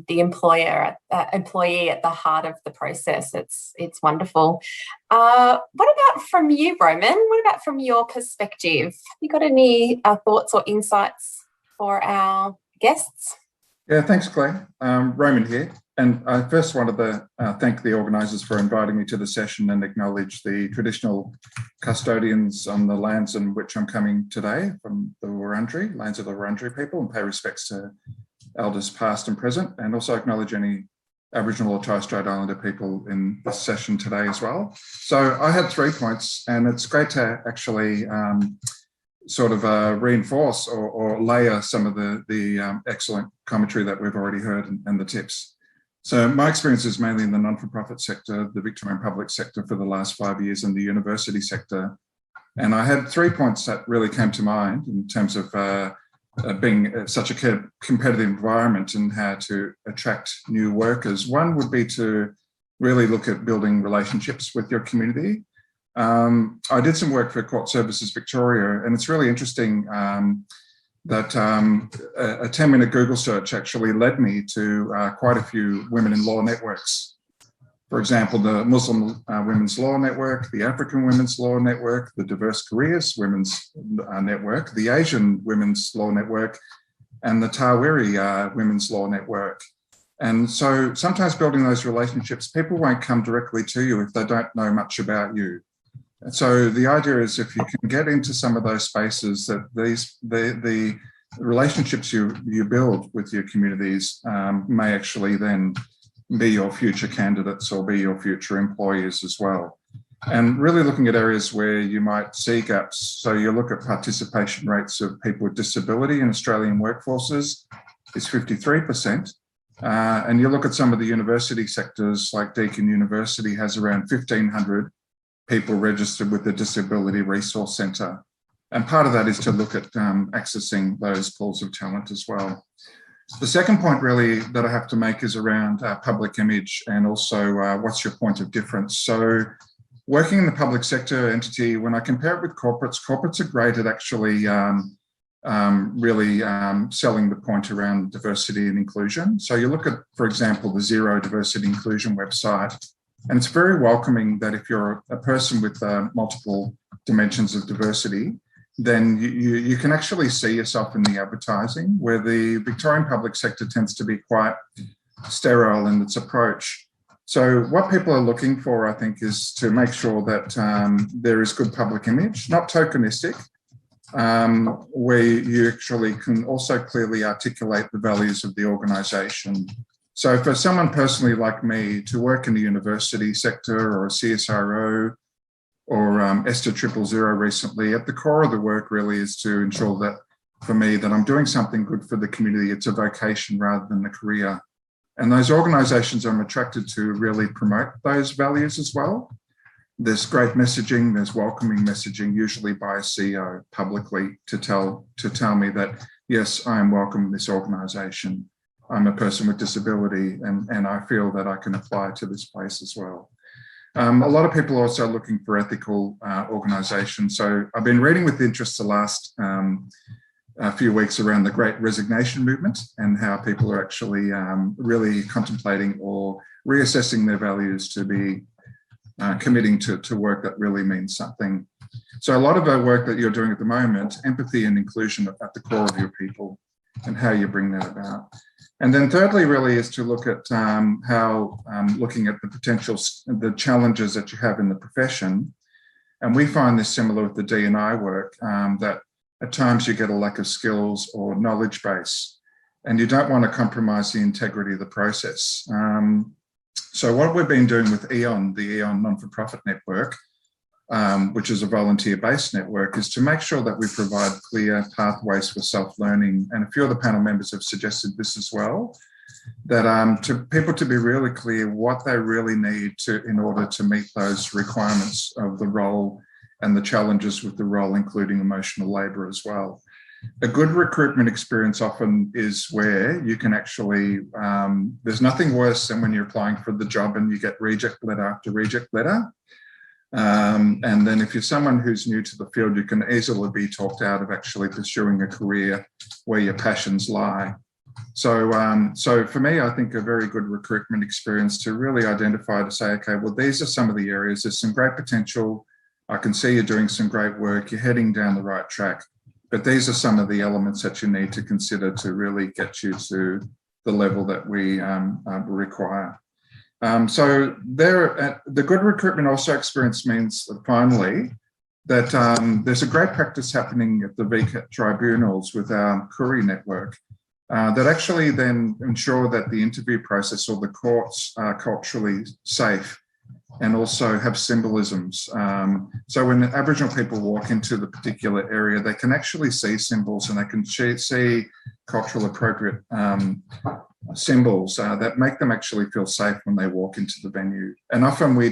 employee at the heart of the process. It's wonderful. What about from you, Roman? What about from your perspective? Have you got any thoughts or insights for our guests? Yeah, thanks, Claire. Roman here. And I first wanted to thank the organisers for inviting me to the session and acknowledge the traditional custodians on the lands in which I'm coming today from the Wurundjeri, lands of the Wurundjeri people, and pay respects to elders past and present, and also acknowledge any Aboriginal or Torres Strait Islander people in this session today as well. So I had 3 points, and it's great to actually reinforce or layer some of the excellent commentary that we've already heard and the tips. So my experience is mainly in the non-for-profit sector, the Victorian public sector for the last 5 years, and the university sector. And I had 3 points that really came to mind in terms of being such a competitive environment and how to attract new workers. One would be to really look at building relationships with your community. I did some work for Court Services Victoria, and it's really interesting that a 10-minute Google search actually led me to quite a few women in law networks. For example, the Muslim Women's Law Network, the African Women's Law Network, the Diverse Careers Women's Network, the Asian Women's Law Network, and the Tawiri Women's Law Network. And so sometimes building those relationships, people won't come directly to you if they don't know much about you. So the idea is if you can get into some of those spaces, that the relationships you build with your communities may actually then be your future candidates or be your future employees as well. And really looking at areas where you might see gaps. So you look at participation rates of people with disability in Australian workforces is 53%. And you look at some of the university sectors, like Deakin University has around 1,500 people registered with the Disability Resource Centre. And part of that is to look at accessing those pools of talent as well. The second point really that I have to make is around public image and also what's your point of difference. So working in the public sector entity, when I compare it with corporates are great at actually really selling the point around diversity and inclusion. So you look at, for example, the Zero Diversity Inclusion website, and it's very welcoming that if you're a person with multiple dimensions of diversity, then you can actually see yourself in the advertising, where the Victorian public sector tends to be quite sterile in its approach. So what people are looking for, I think, is to make sure that there is good public image, not tokenistic, where you actually can also clearly articulate the values of the organisation. So for someone personally like me to work in the university sector or a CSIRO or ESTA 000 recently, at the core of the work really is to ensure that, for me, that I'm doing something good for the community. It's a vocation rather than a career. And those organisations I'm attracted to really promote those values as well. There's great messaging, there's welcoming messaging, usually by a CEO publicly to tell me that, yes, I am welcome in this organisation. I'm a person with disability and I feel that I can apply to this place as well. A lot of people are also looking for ethical organisations. So I've been reading with interest the last few weeks around the Great Resignation movement and how people are actually really contemplating or reassessing their values to be committing to work that really means something. So a lot of our work that you're doing at the moment, empathy and inclusion at the core of your people and how you bring that about. And then thirdly, really, is to look at how looking at the potentials, the challenges that you have in the profession. And we find this similar with the D&I work, that at times you get a lack of skills or knowledge base, and you don't want to compromise the integrity of the process. So what we've been doing with EON, the EON non-for-profit network, which is a volunteer-based network, is to make sure that we provide clear pathways for self-learning. And a few of the panel members have suggested this as well, that to people to be really clear what they really need in order to meet those requirements of the role and the challenges with the role, including emotional labour as well. A good recruitment experience often is where you can actually, there's nothing worse than when you're applying for the job and you get reject letter after reject letter. And then if you're someone who's new to the field, you can easily be talked out of actually pursuing a career where your passions lie. So for me, I think a very good recruitment experience to really identify, to say, okay, well, these are some of the areas, there's some great potential. I can see you're doing some great work, you're heading down the right track, but these are some of the elements that you need to consider to really get you to the level that we require. So the good recruitment also experience means finally that there's a great practice happening at the VACCA tribunals with our Koori network that actually then ensure that the interview process or the courts are culturally safe and also have symbolisms. So when Aboriginal people walk into the particular area, they can actually see symbols and they can see cultural appropriate symbols that make them actually feel safe when they walk into the venue. And often we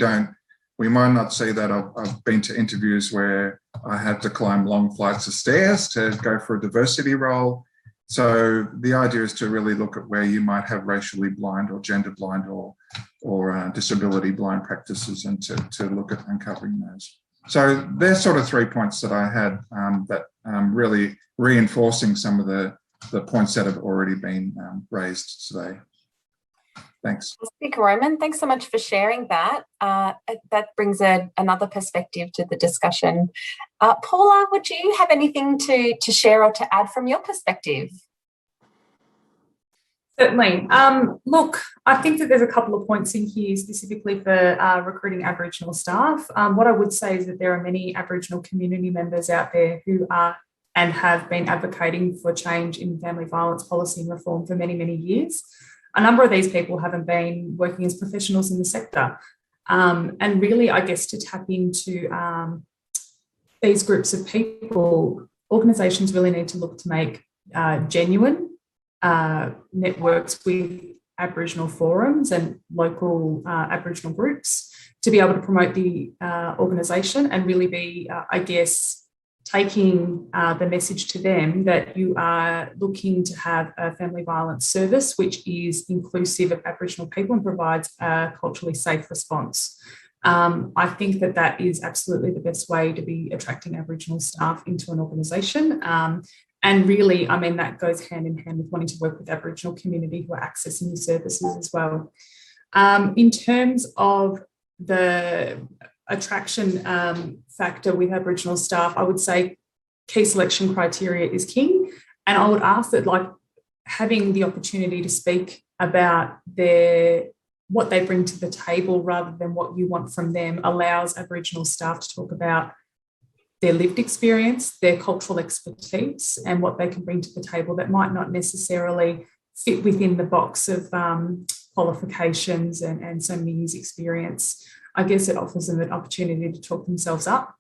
might not see that. I've been to interviews where I had to climb long flights of stairs to go for a diversity role. So the idea is to really look at where you might have racially blind or gender blind or disability blind practices and to look at uncovering those. So there's sort of 3 points that I had that really reinforcing some of the points that have already been raised today. Thanks. Speaker Roman, thanks so much for sharing that. That brings another perspective to the discussion. Paula, would you have anything to share or to add from your perspective? Certainly. Look, I think that there's a couple of points in here specifically for recruiting Aboriginal staff. What I would say is that there are many Aboriginal community members out there who are and have been advocating for change in family violence policy and reform for many, many years. A number of these people haven't been working as professionals in the sector. And really, I guess, to tap into these groups of people, organisations really need to look to make genuine networks with Aboriginal forums and local Aboriginal groups to be able to promote the organisation and really be, I guess, taking the message to them that you are looking to have a family violence service which is inclusive of Aboriginal people and provides a culturally safe response. I think that is absolutely the best way to be attracting Aboriginal staff into an organisation. And really, I mean, that goes hand in hand with wanting to work with Aboriginal community who are accessing these services as well. In terms of the attraction factor with Aboriginal staff, I would say key selection criteria is king. And I would ask that, like, having the opportunity to speak about what they bring to the table rather than what you want from them allows Aboriginal staff to talk about their lived experience, their cultural expertise, and what they can bring to the table that might not necessarily fit within the box of qualifications and so many years experience. I guess it offers them an opportunity to talk themselves up.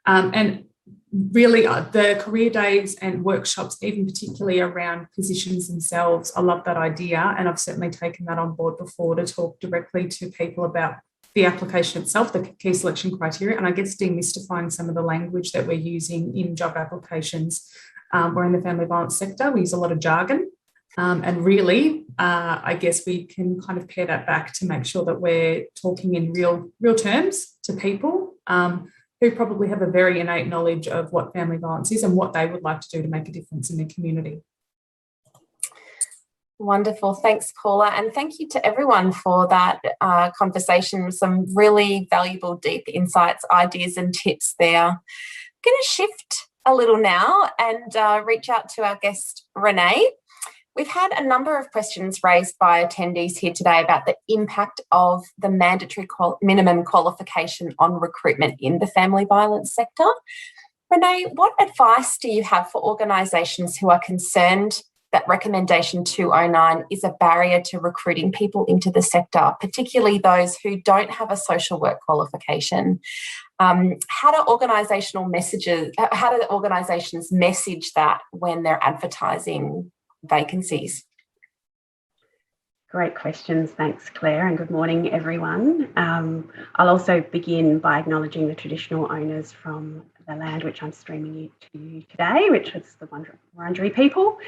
And really, the career days and workshops, even particularly around positions themselves, I love that idea, and I've certainly taken that on board before to talk directly to people about the application itself, the key selection criteria, and I guess demystifying some of the language that we're using in job applications. We're in the family violence sector, we use a lot of jargon, and really, I guess we can kind of pare that back to make sure that we're talking in real terms to people who probably have a very innate knowledge of what family violence is and what they would like to do to make a difference in their community. Wonderful. Thanks, Paula. And thank you to everyone for that conversation. Some really valuable, deep insights, ideas and tips there. I'm going to shift a little now and reach out to our guest, Renae. We've had a number of questions raised by attendees here today about the impact of the mandatory minimum qualification on recruitment in the family violence sector. Renae, what advice do you have for organisations who are concerned that Recommendation 209 is a barrier to recruiting people into the sector, particularly those who don't have a social work qualification? How do organisations message that when they're advertising vacancies? Great questions. Thanks, Claire, and good morning, everyone. I'll also begin by acknowledging the traditional owners from the land which I'm streaming to you today, which is the Wurundjeri people.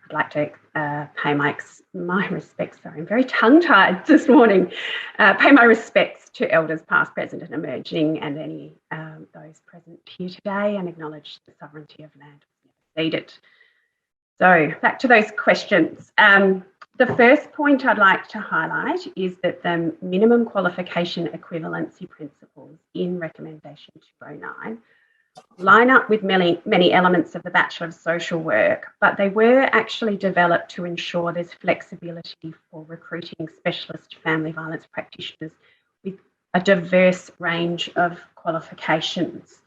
I'd like to pay my respects, sorry, I'm very tongue-tied this morning, pay my respects to elders past, present and emerging, and any those present here today, and acknowledge the sovereignty of land ceded. So back to those questions. The first point I'd like to highlight is that the minimum qualification equivalency principles in Recommendation 209 line up with many elements of the Bachelor of Social Work, but they were actually developed to ensure there's flexibility for recruiting specialist family violence practitioners with a diverse range of qualifications.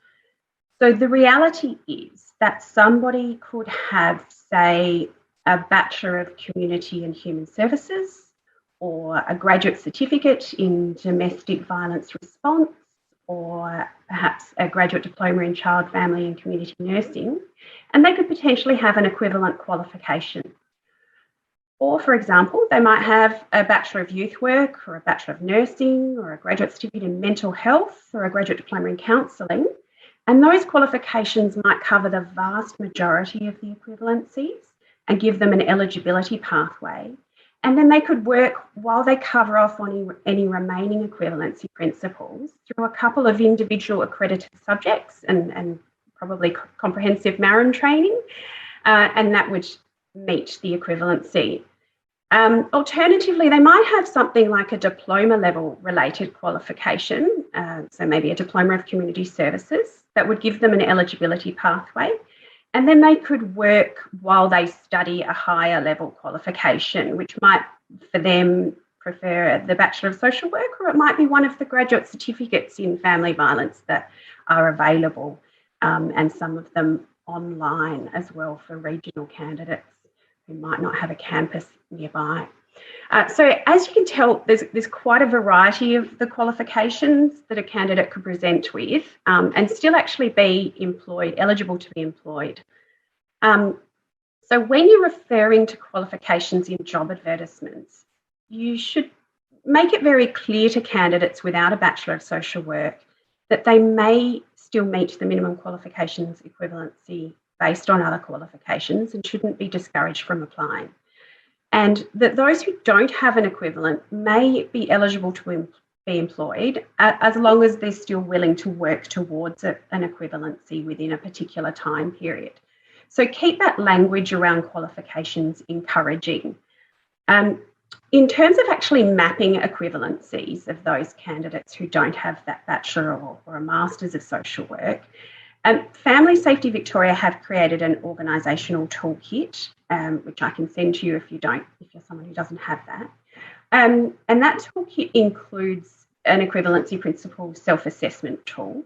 So the reality is that somebody could have, say, a Bachelor of Community and Human Services, or a graduate certificate in domestic violence response, or perhaps a graduate diploma in child, family and community nursing, and they could potentially have an equivalent qualification. Or, for example, they might have a Bachelor of Youth Work, or a Bachelor of Nursing, or a graduate certificate in mental health, or a graduate diploma in counselling, and those qualifications might cover the vast majority of the equivalencies and give them an eligibility pathway. And then they could work while they cover off on any remaining equivalency principles through a couple of individual accredited subjects and probably comprehensive Marin training, and that would meet the equivalency. Alternatively, they might have something like a diploma level related qualification, so maybe a diploma of community services that would give them an eligibility pathway. And then they could work while they study a higher level qualification, which might, for them, prefer the Bachelor of Social Work, or it might be one of the graduate certificates in family violence that are available, and some of them online as well for regional candidates who might not have a campus nearby. So as you can tell, there's quite a variety of the qualifications that a candidate could present with, and still actually be employed, eligible to be employed. So when you're referring to qualifications in job advertisements, you should make it very clear to candidates without a Bachelor of Social Work that they may still meet the minimum qualifications equivalency based on other qualifications and shouldn't be discouraged from applying. And that those who don't have an equivalent may be eligible to be employed as long as they're still willing to work towards an equivalency within a particular time period. So keep that language around qualifications encouraging. In terms of actually mapping equivalencies of those candidates who don't have that bachelor or a master's of social work, Family Safety Victoria have created an organisational toolkit, which I can send to you if you're someone who doesn't have that. And that toolkit includes an equivalency principle self-assessment tool.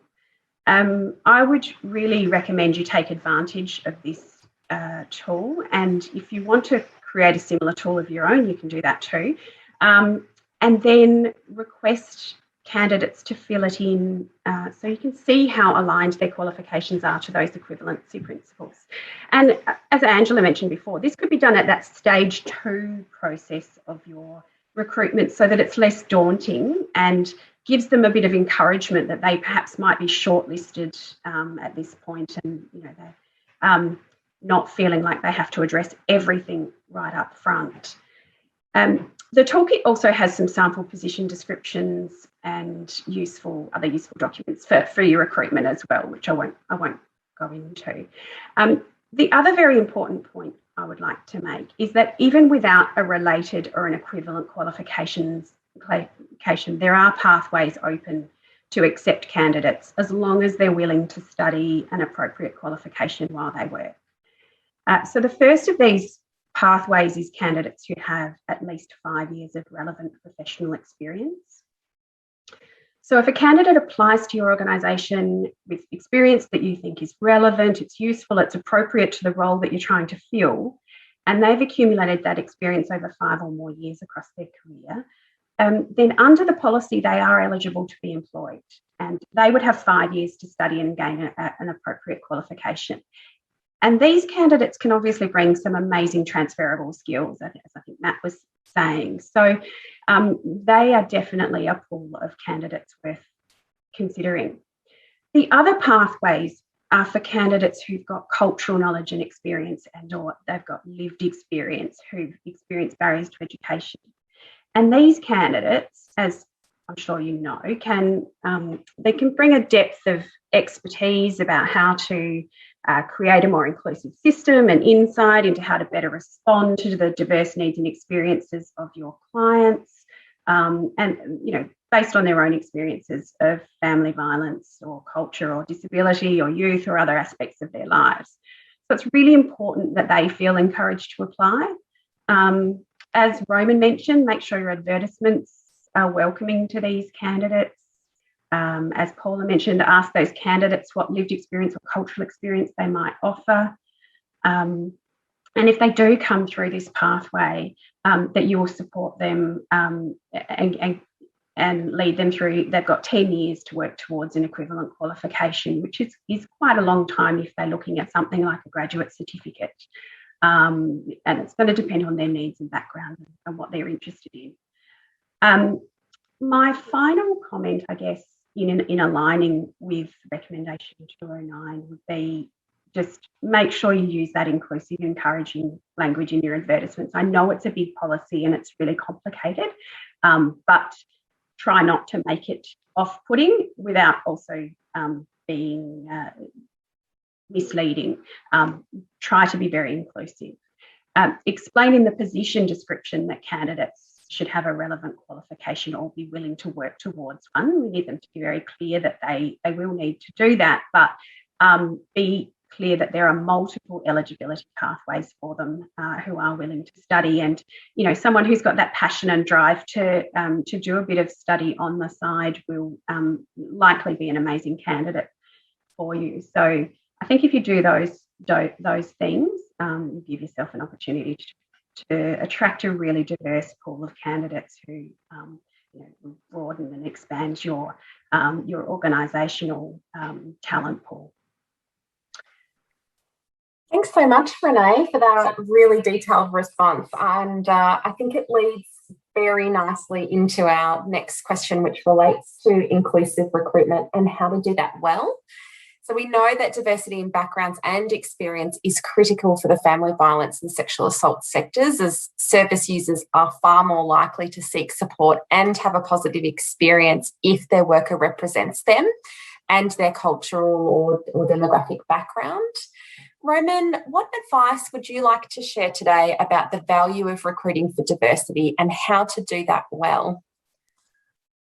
I would really recommend you take advantage of this tool, and if you want to create a similar tool of your own, you can do that too. And then request candidates to fill it in so you can see how aligned their qualifications are to those equivalency principles. And as Angela mentioned before, this could be done at that stage 2 process of your recruitment so that it's less daunting and gives them a bit of encouragement that they perhaps might be shortlisted at this point, and they're not feeling like they have to address everything right up front. The toolkit also has some sample position descriptions and other useful documents for your recruitment as well, which I won't go into. The other very important point I would like to make is that even without a related or an equivalent qualification, there are pathways open to accept candidates as long as they're willing to study an appropriate qualification while they work. So the first of these pathways is candidates who have at least 5 years of relevant professional experience. So if a candidate applies to your organisation with experience that you think is relevant, it's useful, it's appropriate to the role that you're trying to fill, and they've accumulated that experience over 5 or more years across their career, then under the policy, they are eligible to be employed, and they would have 5 years to study and gain an appropriate qualification. And these candidates can obviously bring some amazing transferable skills, as I think Matt was saying. So they are definitely a pool of candidates worth considering. The other pathways are for candidates who've got cultural knowledge and experience, or they've got lived experience, who've experienced barriers to education. And these candidates, as I'm sure you know, they can bring a depth of expertise about how to create a more inclusive system and insight into how to better respond to the diverse needs and experiences of your clients, and based on their own experiences of family violence or culture or disability or youth or other aspects of their lives. So it's really important that they feel encouraged to apply. As Roman mentioned, make sure your advertisements are welcoming to these candidates. As Paula mentioned, ask those candidates what lived experience or cultural experience they might offer. And if they do come through this pathway, that you will support them and lead them through. They've got 10 years to work towards an equivalent qualification, which is quite a long time if they're looking at something like a graduate certificate. And it's going to depend on their needs and background and what they're interested in. My final comment, I guess, in aligning with recommendation 209 would be just make sure you use that inclusive, encouraging language in your advertisements. I know it's a big policy and it's really complicated, but try not to make it off-putting without also being misleading. Try to be very inclusive. Explain in the position description that candidates should have a relevant qualification or be willing to work towards one. We need them to be very clear that they will need to do that, but be clear that there are multiple eligibility pathways for them who are willing to study. And, someone who's got that passion and drive to do a bit of study on the side will likely be an amazing candidate for you. So I think if you do those things, you give yourself an opportunity to attract a really diverse pool of candidates who will broaden and expand your organisational talent pool. Thanks so much, Renae, for that really detailed response. And I think it leads very nicely into our next question, which relates to inclusive recruitment and how to do that well. So we know that diversity in backgrounds and experience is critical for the family violence and sexual assault sectors, as service users are far more likely to seek support and have a positive experience if their worker represents them and their cultural or demographic background. Roman, what advice would you like to share today about the value of recruiting for diversity and how to do that well?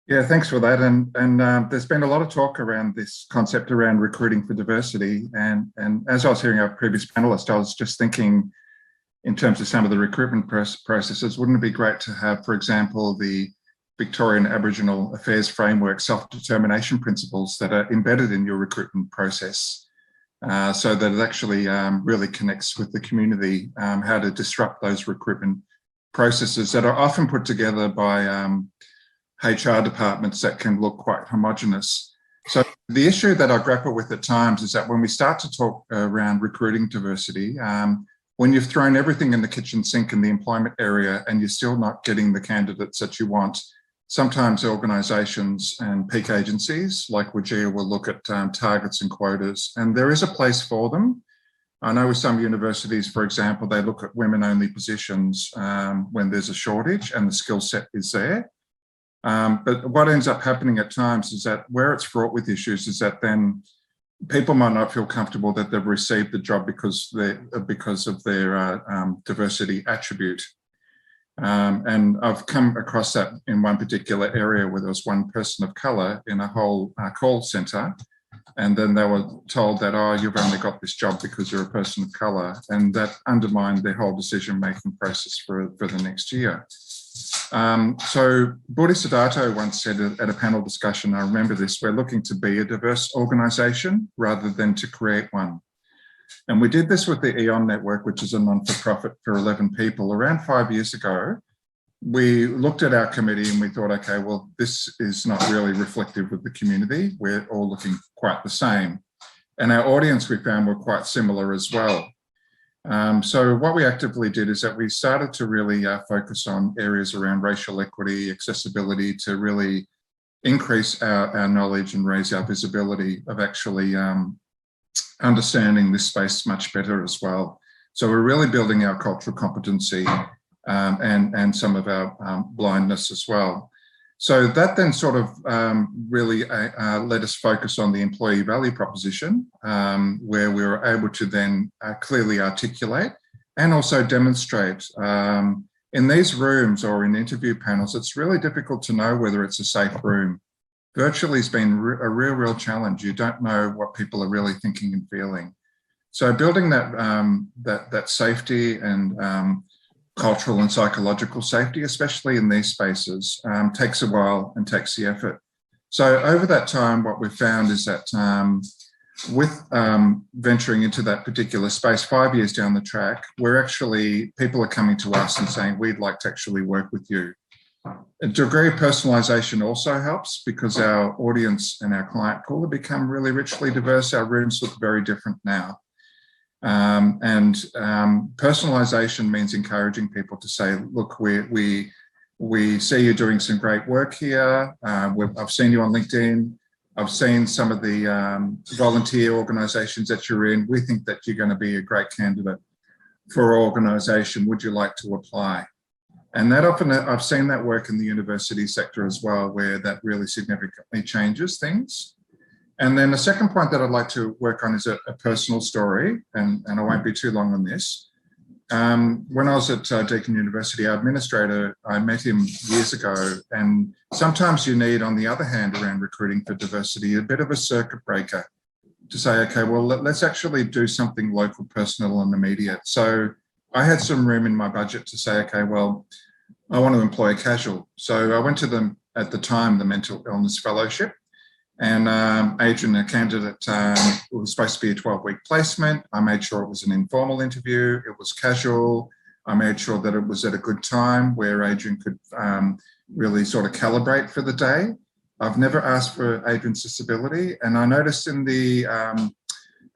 Yeah, thanks for that. And there's been a lot of talk around this concept around recruiting for diversity. And as I was hearing our previous panelist, I was just thinking in terms of some of the recruitment processes, wouldn't it be great to have, for example, the Victorian Aboriginal Affairs Framework self-determination principles that are embedded in your recruitment process so that it actually really connects with the community, how to disrupt those recruitment processes that are often put together by HR departments that can look quite homogenous. So the issue that I grapple with at times is that when we start to talk around recruiting diversity, when you've thrown everything in the kitchen sink in the employment area and you're still not getting the candidates that you want, sometimes organisations and peak agencies like WGEA will look at targets and quotas, and there is a place for them. I know with some universities, for example, they look at women-only positions when there's a shortage and the skill set is there. But what ends up happening at times is that where it's fraught with issues is that then people might not feel comfortable that they've received the job because of their diversity attribute. And I've come across that in one particular area where there was one person of colour in a whole call centre, and then they were told that, oh, you've only got this job because you're a person of colour, and that undermined their whole decision-making process for the next year. So Budi Siddharto once said at a panel discussion, I remember this, we're looking to be a diverse organisation rather than to create one. And we did this with the EON Network, which is a non-for-profit for 11 people. Around 5 years ago, we looked at our committee and we thought, okay, well, this is not really reflective of the community. We're all looking quite the same. And our audience, we found, were quite similar as well. So what we actively did is that we started to really focus on areas around racial equity, accessibility, to really increase our knowledge and raise our visibility of actually understanding this space much better as well. So we're really building our cultural competency and some of our blindness as well. So that then sort of really let us focus on the employee value proposition, where we were able to then clearly articulate and also demonstrate. In these rooms or in interview panels, it's really difficult to know whether it's a safe room. Virtually has been a real challenge. You don't know what people are really thinking and feeling. So building that, that safety and cultural and psychological safety, especially in these spaces, takes a while and takes the effort. So over that time, what we've found is that with venturing into that particular space 5 years down the track, people are coming to us and saying, we'd like to actually work with you. A degree of personalisation also helps because our audience and our client pool have become really richly diverse. Our rooms look very different now. Personalisation means encouraging people to say, look, we see you doing some great work here. I've seen you on LinkedIn. I've seen some of the volunteer organisations that you're in. We think that you're going to be a great candidate for our organisation. Would you like to apply? And that often, I've seen that work in the university sector as well, where that really significantly changes things. And then the second point that I'd like to work on is a personal story, and I won't be too long on this. When I was at Deakin University, our administrator, I met him years ago, and sometimes you need, on the other hand, around recruiting for diversity, a bit of a circuit breaker to say, okay, well, let's actually do something local, personal and immediate. So I had some room in my budget to say, okay, well, I want to employ a casual. So I went to them at the time, the Mental Illness Fellowship, and Adrian, a candidate, it was supposed to be a 12-week placement. I made sure it was an informal interview. It was casual. I made sure that it was at a good time where Adrian could really sort of calibrate for the day. I've never asked for Adrian's disability, and I noticed in the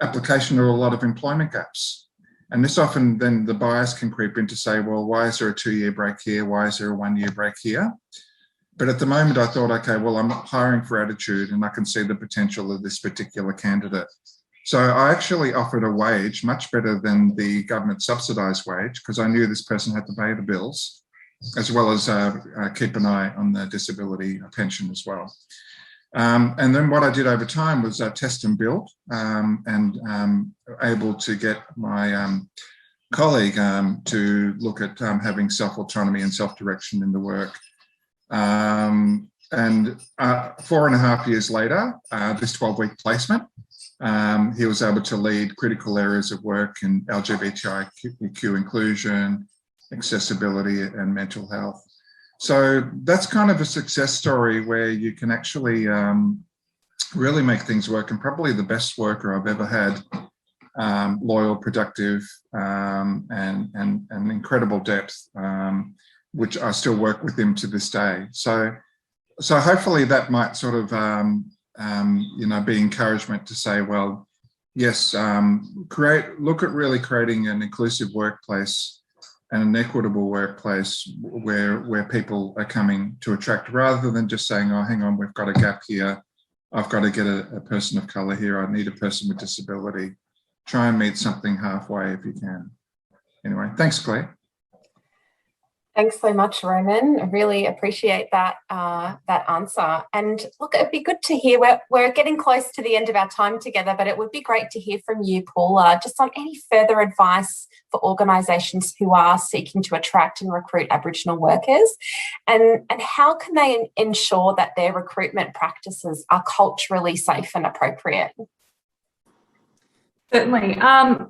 application there were a lot of employment gaps. And this often then the bias can creep in to say, well, why is there a 2-year break here? Why is there a 1-year break here? But at the moment I thought, okay, well, I'm hiring for attitude and I can see the potential of this particular candidate. So I actually offered a wage much better than the government subsidised wage because I knew this person had to pay the bills as well as keep an eye on the disability pension as well. And then what I did over time was test and build, and able to get my colleague to look at having self-autonomy and self-direction in the work. And 4.5 years later, this 12-week placement, he was able to lead critical areas of work in LGBTIQ inclusion, accessibility, and mental health. So that's kind of a success story where you can actually really make things work, and probably the best worker I've ever had, loyal, productive, and incredible depth, which I still work with him to this day. So hopefully that might sort of, be encouragement to say, well, yes, look at really creating an inclusive workplace and an equitable workplace where people are coming to attract, rather than just saying, oh, hang on, we've got a gap here. I've got to get a person of colour here. I need a person with disability. Try and meet something halfway if you can. Anyway, thanks, Claire. Thanks so much, Roman. I really appreciate that that answer. And look, it'd be good to hear, we're getting close to the end of our time together, but it would be great to hear from you, Paula, just on any further advice for organisations who are seeking to attract and recruit Aboriginal workers, and how can they ensure that their recruitment practices are culturally safe and appropriate? Certainly.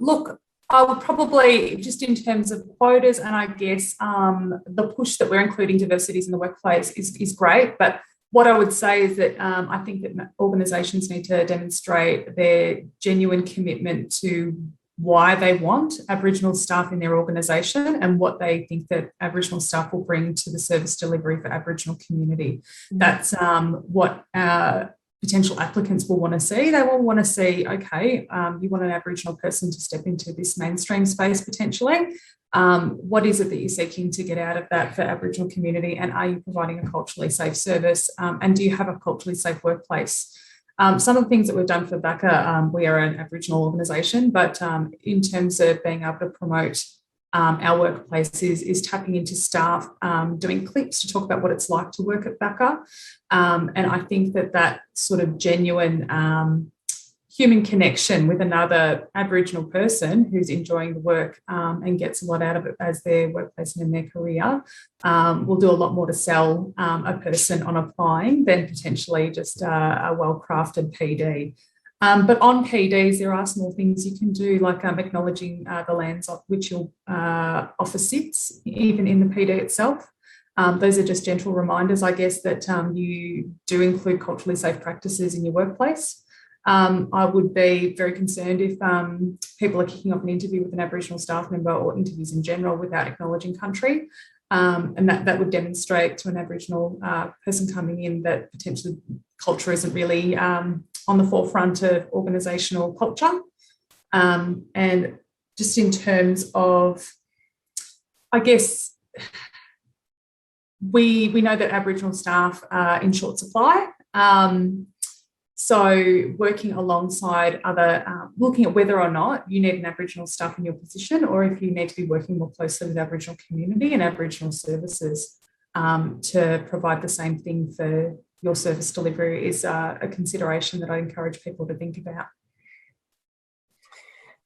Look, I would probably, just in terms of quotas, and I guess the push that we're including diversities in the workplace is great, but what I would say is that I think that organisations need to demonstrate their genuine commitment to why they want Aboriginal staff in their organisation and what they think that Aboriginal staff will bring to the service delivery for Aboriginal community. That's what potential applicants will want to see. They will want to see, okay, you want an Aboriginal person to step into this mainstream space potentially. What is it that you're seeking to get out of that for Aboriginal community, and are you providing a culturally safe service, and do you have a culturally safe workplace? Some of the things that we've done for VACCA, we are an Aboriginal organisation, but in terms of being able to promote our workplace is tapping into staff, doing clips to talk about what it's like to work at VACCA. And I think that sort of genuine human connection with another Aboriginal person who's enjoying the work and gets a lot out of it as their workplace and in their career will do a lot more to sell a person on applying than potentially just a well-crafted PD. But on PDs, there are small things you can do, like acknowledging the lands of which your office sits, even in the PD itself. Those are just gentle reminders, I guess, that you do include culturally safe practices in your workplace. I would be very concerned if people are kicking off an interview with an Aboriginal staff member, or interviews in general, without acknowledging country. And that would demonstrate to an Aboriginal person coming in that potentially culture isn't really on the forefront of organisational culture. And just in terms of, I guess, we know that Aboriginal staff are in short supply. So working alongside other, looking at whether or not you need an Aboriginal staff in your position, or if you need to be working more closely with Aboriginal community and Aboriginal services to provide the same thing for your service delivery, is a consideration that I encourage people to think about.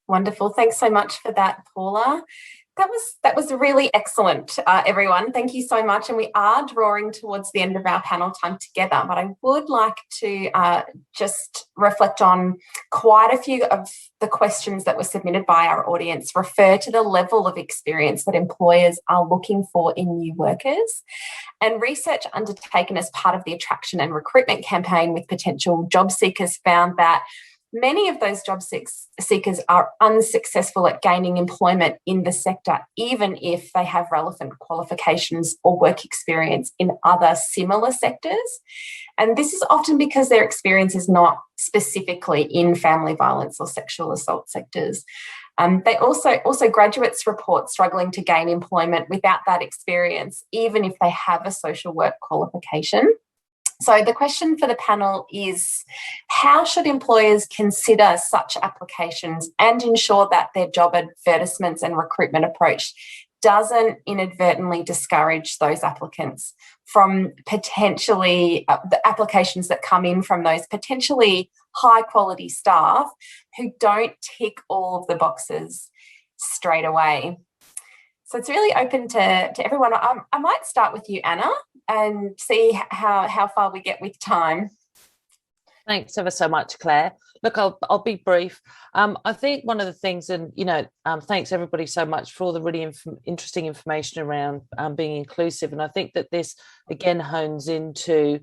Wonderful. Thanks so much for that, Paula. That was really excellent, everyone. Thank you so much. And we are drawing towards the end of our panel time together, but I would like to just reflect on quite a few of the questions that were submitted by our audience refer to the level of experience that employers are looking for in new workers. And research undertaken as part of the attraction and recruitment campaign with potential job seekers found that many of those job seekers are unsuccessful at gaining employment in the sector, even if they have relevant qualifications or work experience in other similar sectors. And this is often because their experience is not specifically in family violence or sexual assault sectors. They also graduates report struggling to gain employment without that experience, even if they have a social work qualification. So the question for the panel is, how should employers consider such applications and ensure that their job advertisements and recruitment approach doesn't inadvertently discourage those applicants from potentially the applications that come in from those potentially high quality staff who don't tick all of the boxes straight away. So it's really open to everyone. I might start with you, Anna, and see how far we get with time. Thanks ever so much, Claire. Look, I'll be brief. I think one of the things, and thanks everybody so much for all the really interesting information around being inclusive. And I think that this again hones into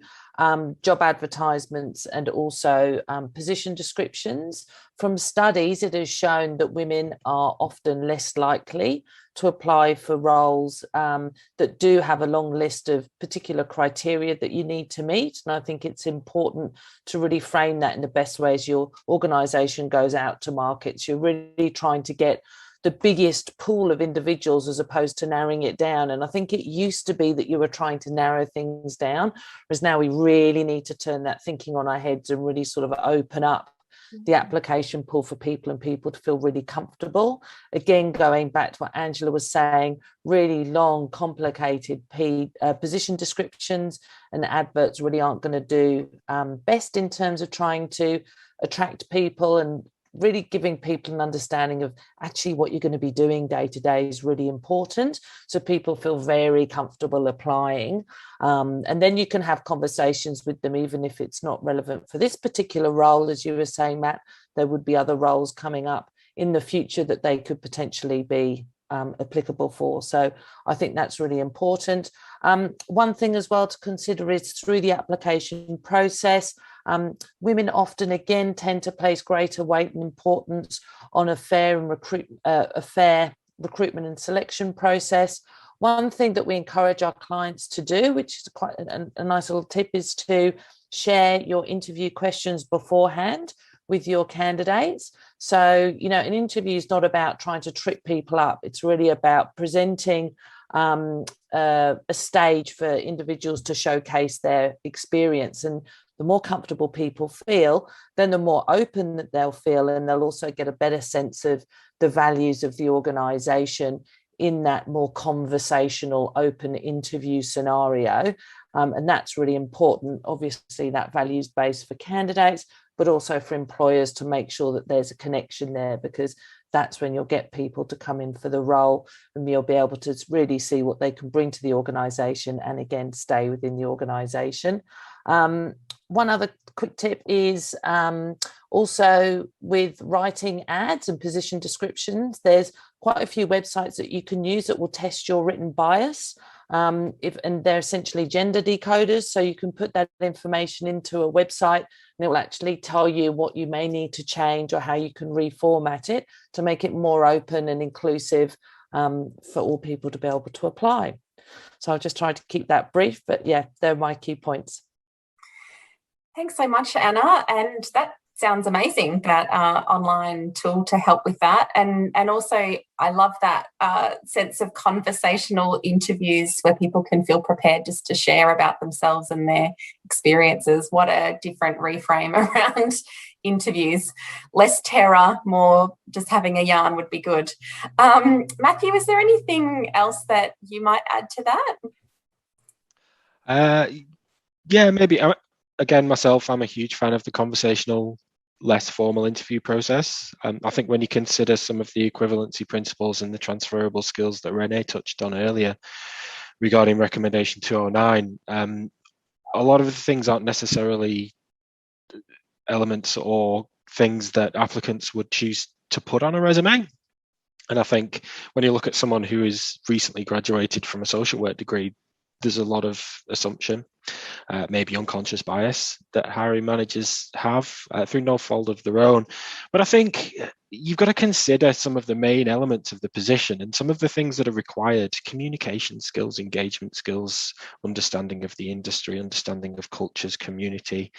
job advertisements and also position descriptions. From studies, it has shown that women are often less likely to apply for roles that do have a long list of particular criteria that you need to meet. And I think it's important to really frame that in the best way as your organisation goes out to markets. You're really trying to get the biggest pool of individuals as opposed to narrowing it down. And I think it used to be that you were trying to narrow things down, whereas now we really need to turn that thinking on our heads and really sort of open up the application pool for people and people to feel really comfortable. Again, going back to what Angela was saying, really long, complicated position descriptions and adverts really aren't going to do best in terms of trying to attract people, and really giving people an understanding of actually what you're going to be doing day to day is really important, so people feel very comfortable applying. And then you can have conversations with them, even if it's not relevant for this particular role. As you were saying, Matt, there would be other roles coming up in the future that they could potentially be applicable for. So I think that's really important. One thing as well to consider is through the application process, women often again tend to place greater weight and importance on a fair recruitment and selection process. One thing that we encourage our clients to do, which is quite a nice little tip, is to share your interview questions beforehand with your candidates. So, an interview is not about trying to trip people up. It's really about presenting a stage for individuals to showcase their experience. And the more comfortable people feel, then the more open that they'll feel, and they'll also get a better sense of the values of the organisation in that more conversational, open interview scenario. And that's really important. Obviously, that values base for candidates, but also for employers to make sure that there's a connection there, because that's when you'll get people to come in for the role and you'll be able to really see what they can bring to the organisation and again, stay within the organisation. One other quick tip is also with writing ads and position descriptions, there's quite a few websites that you can use that will test your written bias. And they're essentially gender decoders, so you can put that information into a website and it will actually tell you what you may need to change or how you can reformat it to make it more open and inclusive for all people to be able to apply. So I'll just try to keep that brief, but yeah, they're my key points. Thanks so much, Anna. And that sounds amazing, that online tool to help with that. And also, I love that sense of conversational interviews where people can feel prepared just to share about themselves and their experiences. What a different reframe around interviews. Less terror, more just having a yarn would be good. Matthew, is there anything else that you might add to that? Yeah, maybe. Again, myself, I'm a huge fan of the conversational, less formal interview process. I think when you consider some of the equivalency principles and the transferable skills that Renae touched on earlier regarding recommendation 209, a lot of the things aren't necessarily elements or things that applicants would choose to put on a resume. And I think when you look at someone who is recently graduated from a social work degree, there's a lot of assumption, maybe unconscious bias that hiring managers have through no fault of their own. But I think you've got to consider some of the main elements of the position and some of the things that are required: communication skills, engagement skills, understanding of the industry, understanding of cultures, community,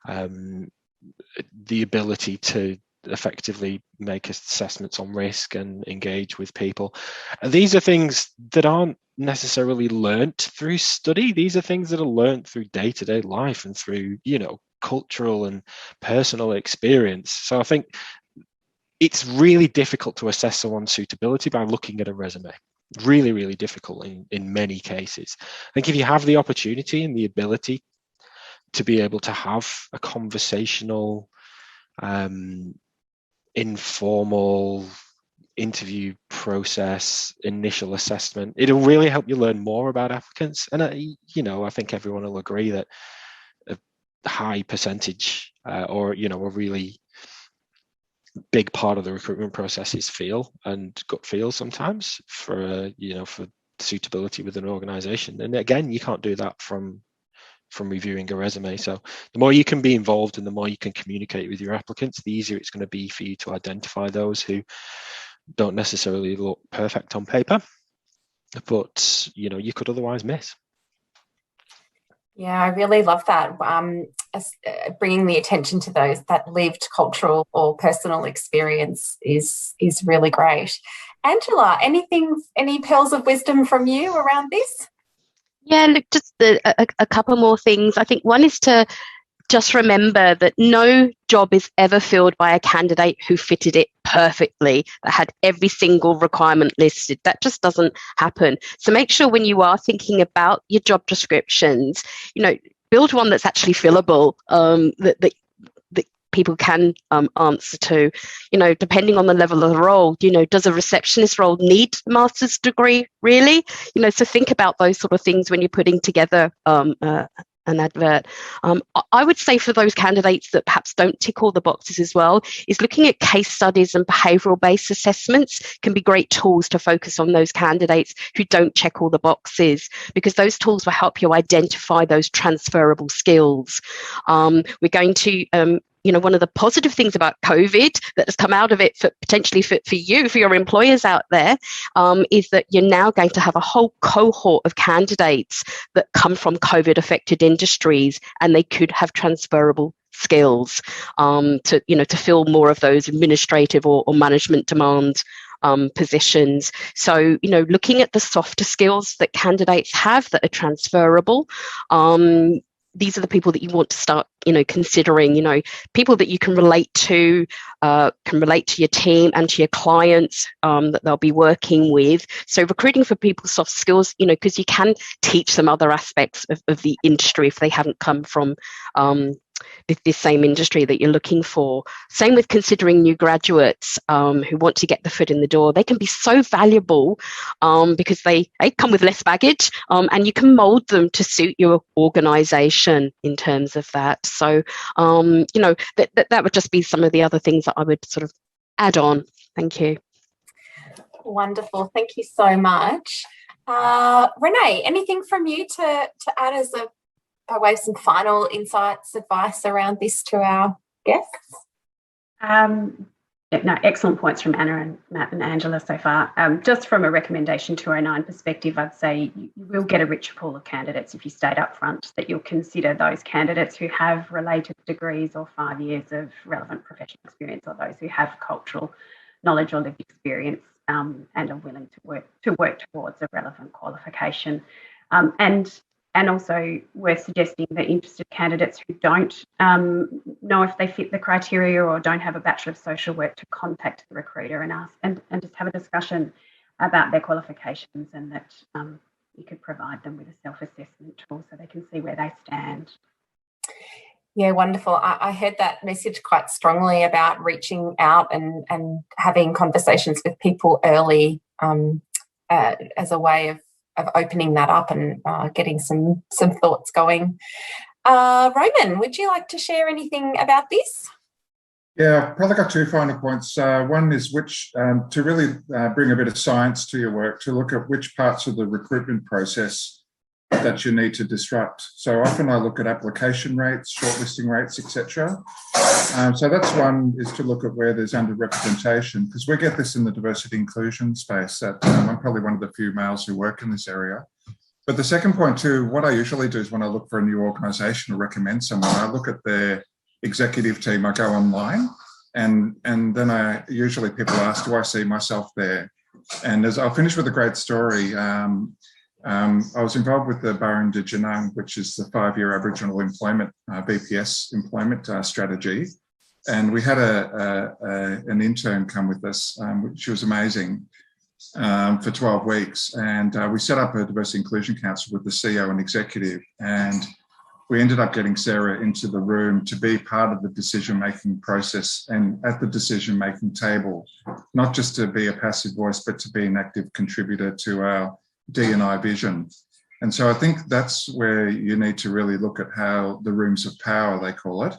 the ability to effectively make assessments on risk and engage with people. And these are things that aren't necessarily learnt through study. These are things that are learnt through day-to-day life and through, cultural and personal experience. So I think it's really difficult to assess someone's suitability by looking at a resume. really, really difficult in many cases. I think if you have the opportunity and the ability to be able to have a conversational, informal interview process, initial assessment, it'll really help you learn more about applicants. And I think everyone will agree that a high percentage or a really big part of the recruitment process is feel and gut feel sometimes for suitability with an organization. And again, you can't do that from reviewing a resume. So the more you can be involved and the more you can communicate with your applicants, the easier it's going to be for you to identify those who don't necessarily look perfect on paper, but you could otherwise miss. Yeah, I really love that. Bringing the attention to that lived cultural or personal experience is really great. Angela, any pearls of wisdom from you around this? Yeah, look, just a couple more things. I think one is to just remember that no job is ever filled by a candidate who fitted it perfectly, that had every single requirement listed. That just doesn't happen. So make sure when you are thinking about your job descriptions, build one that's actually fillable, that people can answer to, depending on the level of the role. Does a receptionist role need a master's degree, really? So think about those sort of things when you're putting together an advert. I would say for those candidates that perhaps don't tick all the boxes as well, is looking at case studies and behavioural based assessments can be great tools to focus on those candidates who don't check all the boxes, because those tools will help you identify those transferable skills. We're going to one of the positive things about COVID that has come out of it potentially for you, for your employers out there, is that you're now going to have a whole cohort of candidates that come from COVID affected industries, and they could have transferable skills to fill more of those administrative or management demand positions. So, looking at the softer skills that candidates have that are transferable, these are the people that you want to start, considering, people that you can relate to your team and to your clients that they'll be working with. So recruiting for people's soft skills, because you can teach them other aspects of the industry if they haven't come from this same industry that you're looking for. Same with considering new graduates who want to get the foot in the door. They can be so valuable because they come with less baggage, and you can mould them to suit your organisation in terms of that. So, that would just be some of the other things that I would sort of add on. Thank you. Wonderful. Thank you so much. Renae, anything from you to add as by way of some final insights, advice around this to our guests? Excellent points from Anna and Matt and Angela so far. Just from a recommendation 209 perspective, I'd say you will get a richer pool of candidates if you stayed up front, that you'll consider those candidates who have related degrees or 5 years of relevant professional experience, or those who have cultural knowledge or lived experience and are willing to work towards a relevant qualification. And also worth suggesting that interested candidates who don't know if they fit the criteria or don't have a Bachelor of Social Work to contact the recruiter and ask and just have a discussion about their qualifications, and that you could provide them with a self-assessment tool so they can see where they stand. Yeah, wonderful. I heard that message quite strongly about reaching out and having conversations with people early as a way of opening that up and getting some thoughts going. Roman, would you like to share anything about this? Yeah, I've probably got two final points. One is to really bring a bit of science to your work, to look at which parts of the recruitment process that you need to disrupt. So often I look at application rates, shortlisting rates, etc. So that's one, is to look at where there's underrepresentation, because we get this in the diversity inclusion space. That I'm probably one of the few males who work in this area. But the second point too, what I usually do is when I look for a new organisation or recommend someone, I look at their executive team. I go online, and then usually people ask, do I see myself there? And I'll finish with a great story. I was involved with the Barundjinjung, which is the 5-year Aboriginal employment, BPS employment strategy. And we had an intern come with us, which was amazing. for 12 weeks. And we set up a diversity inclusion council with the CEO and executive. And we ended up getting Sarah into the room to be part of the decision-making process and at the decision-making table, not just to be a passive voice, but to be an active contributor to our D&I vision. And so I think that's where you need to really look at how the rooms of power, they call it,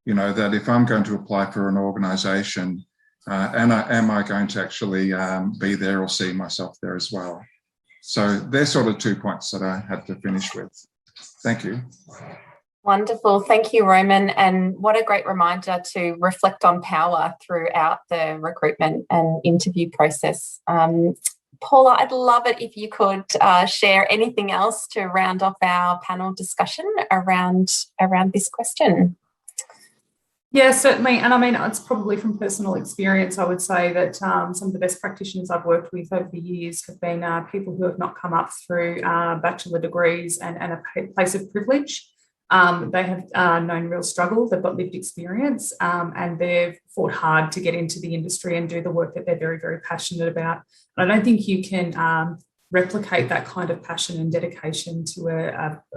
you know, that if I'm going to apply for an organisation, am I going to actually be there or see myself there as well? So they're sort of 2 points that I had to finish with. Thank you. Wonderful. Thank you, Roman. And what a great reminder to reflect on power throughout the recruitment and interview process. Paula, I'd love it if you could share anything else to round off our panel discussion around this question. Yeah, certainly. And I mean, it's probably from personal experience, I would say that some of the best practitioners I've worked with over the years have been people who have not come up through bachelor degrees and a place of privilege. They have known real struggle, they've got lived experience, and they've fought hard to get into the industry and do the work that they're very, very passionate about. And I don't think you can replicate that kind of passion and dedication to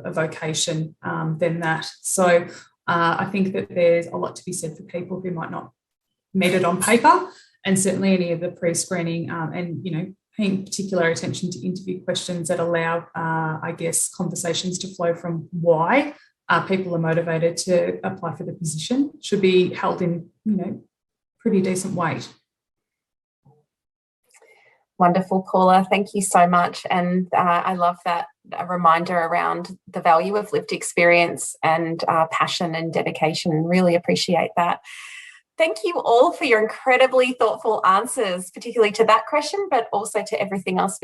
a vocation than that. So I think that there's a lot to be said for people who might not met it on paper, and certainly any of the pre-screening and, you know, paying particular attention to interview questions that allow, I guess, conversations to flow from why people are motivated to apply for the position should be held in, you know, pretty decent weight. Wonderful, Paula. Thank you so much. And I love that reminder around the value of lived experience and passion and dedication. Really appreciate that. Thank you all for your incredibly thoughtful answers, particularly to that question, but also to everything else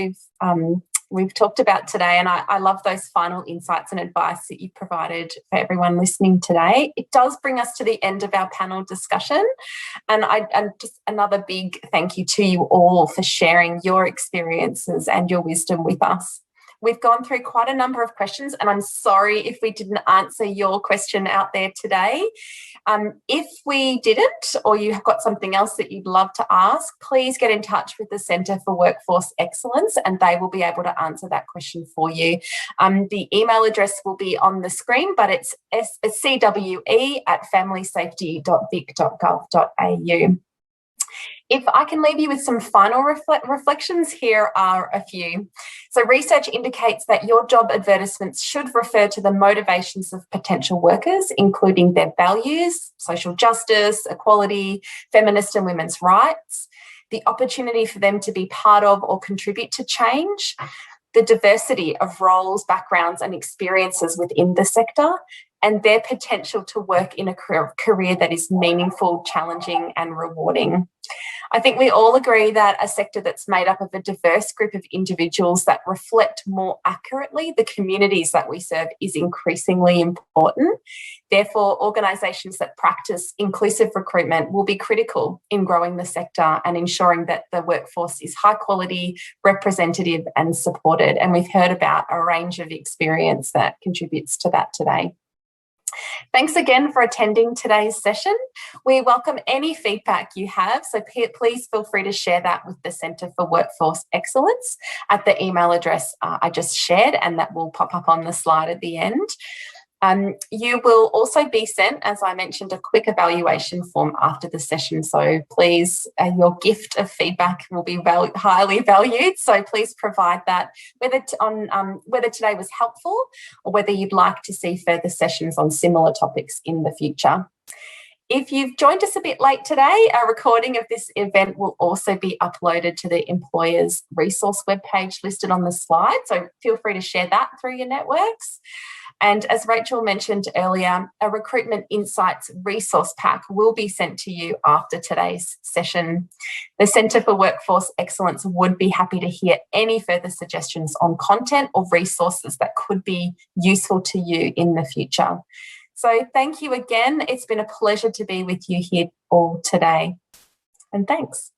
we've talked about today. And I love those final insights and advice that you've provided for everyone listening today. It does bring us to the end of our panel discussion. And just another big thank you to you all for sharing your experiences and your wisdom with us. We've gone through quite a number of questions, and I'm sorry if we didn't answer your question out there today. If we didn't, or you have got something else that you'd love to ask, please get in touch with the Centre for Workforce Excellence and they will be able to answer that question for you. The email address will be on the screen, but it's cwe@familysafety.vic.gov.au. If I can leave you with some final reflections, here are a few. So research indicates that your job advertisements should refer to the motivations of potential workers, including their values, social justice, equality, feminist and women's rights, the opportunity for them to be part of or contribute to change, the diversity of roles, backgrounds and experiences within the sector, and their potential to work in a career that is meaningful, challenging and rewarding. I think we all agree that a sector that's made up of a diverse group of individuals that reflect more accurately the communities that we serve is increasingly important. Therefore, organisations that practice inclusive recruitment will be critical in growing the sector and ensuring that the workforce is high quality, representative and supported. And we've heard about a range of experience that contributes to that today. Thanks again for attending today's session. We welcome any feedback you have, so please feel free to share that with the Centre for Workforce Excellence at the email address I just shared, and that will pop up on the slide at the end. You will also be sent, as I mentioned, a quick evaluation form after the session. So please, your gift of feedback will be highly valued. So please provide that, whether today was helpful or whether you'd like to see further sessions on similar topics in the future. If you've joined us a bit late today, a recording of this event will also be uploaded to the employer's resource webpage listed on the slide. So feel free to share that through your networks. And as Rachel mentioned earlier, a Recruitment Insights resource pack will be sent to you after today's session. The Centre for Workforce Excellence would be happy to hear any further suggestions on content or resources that could be useful to you in the future. So thank you again. It's been a pleasure to be with you here all today. And thanks.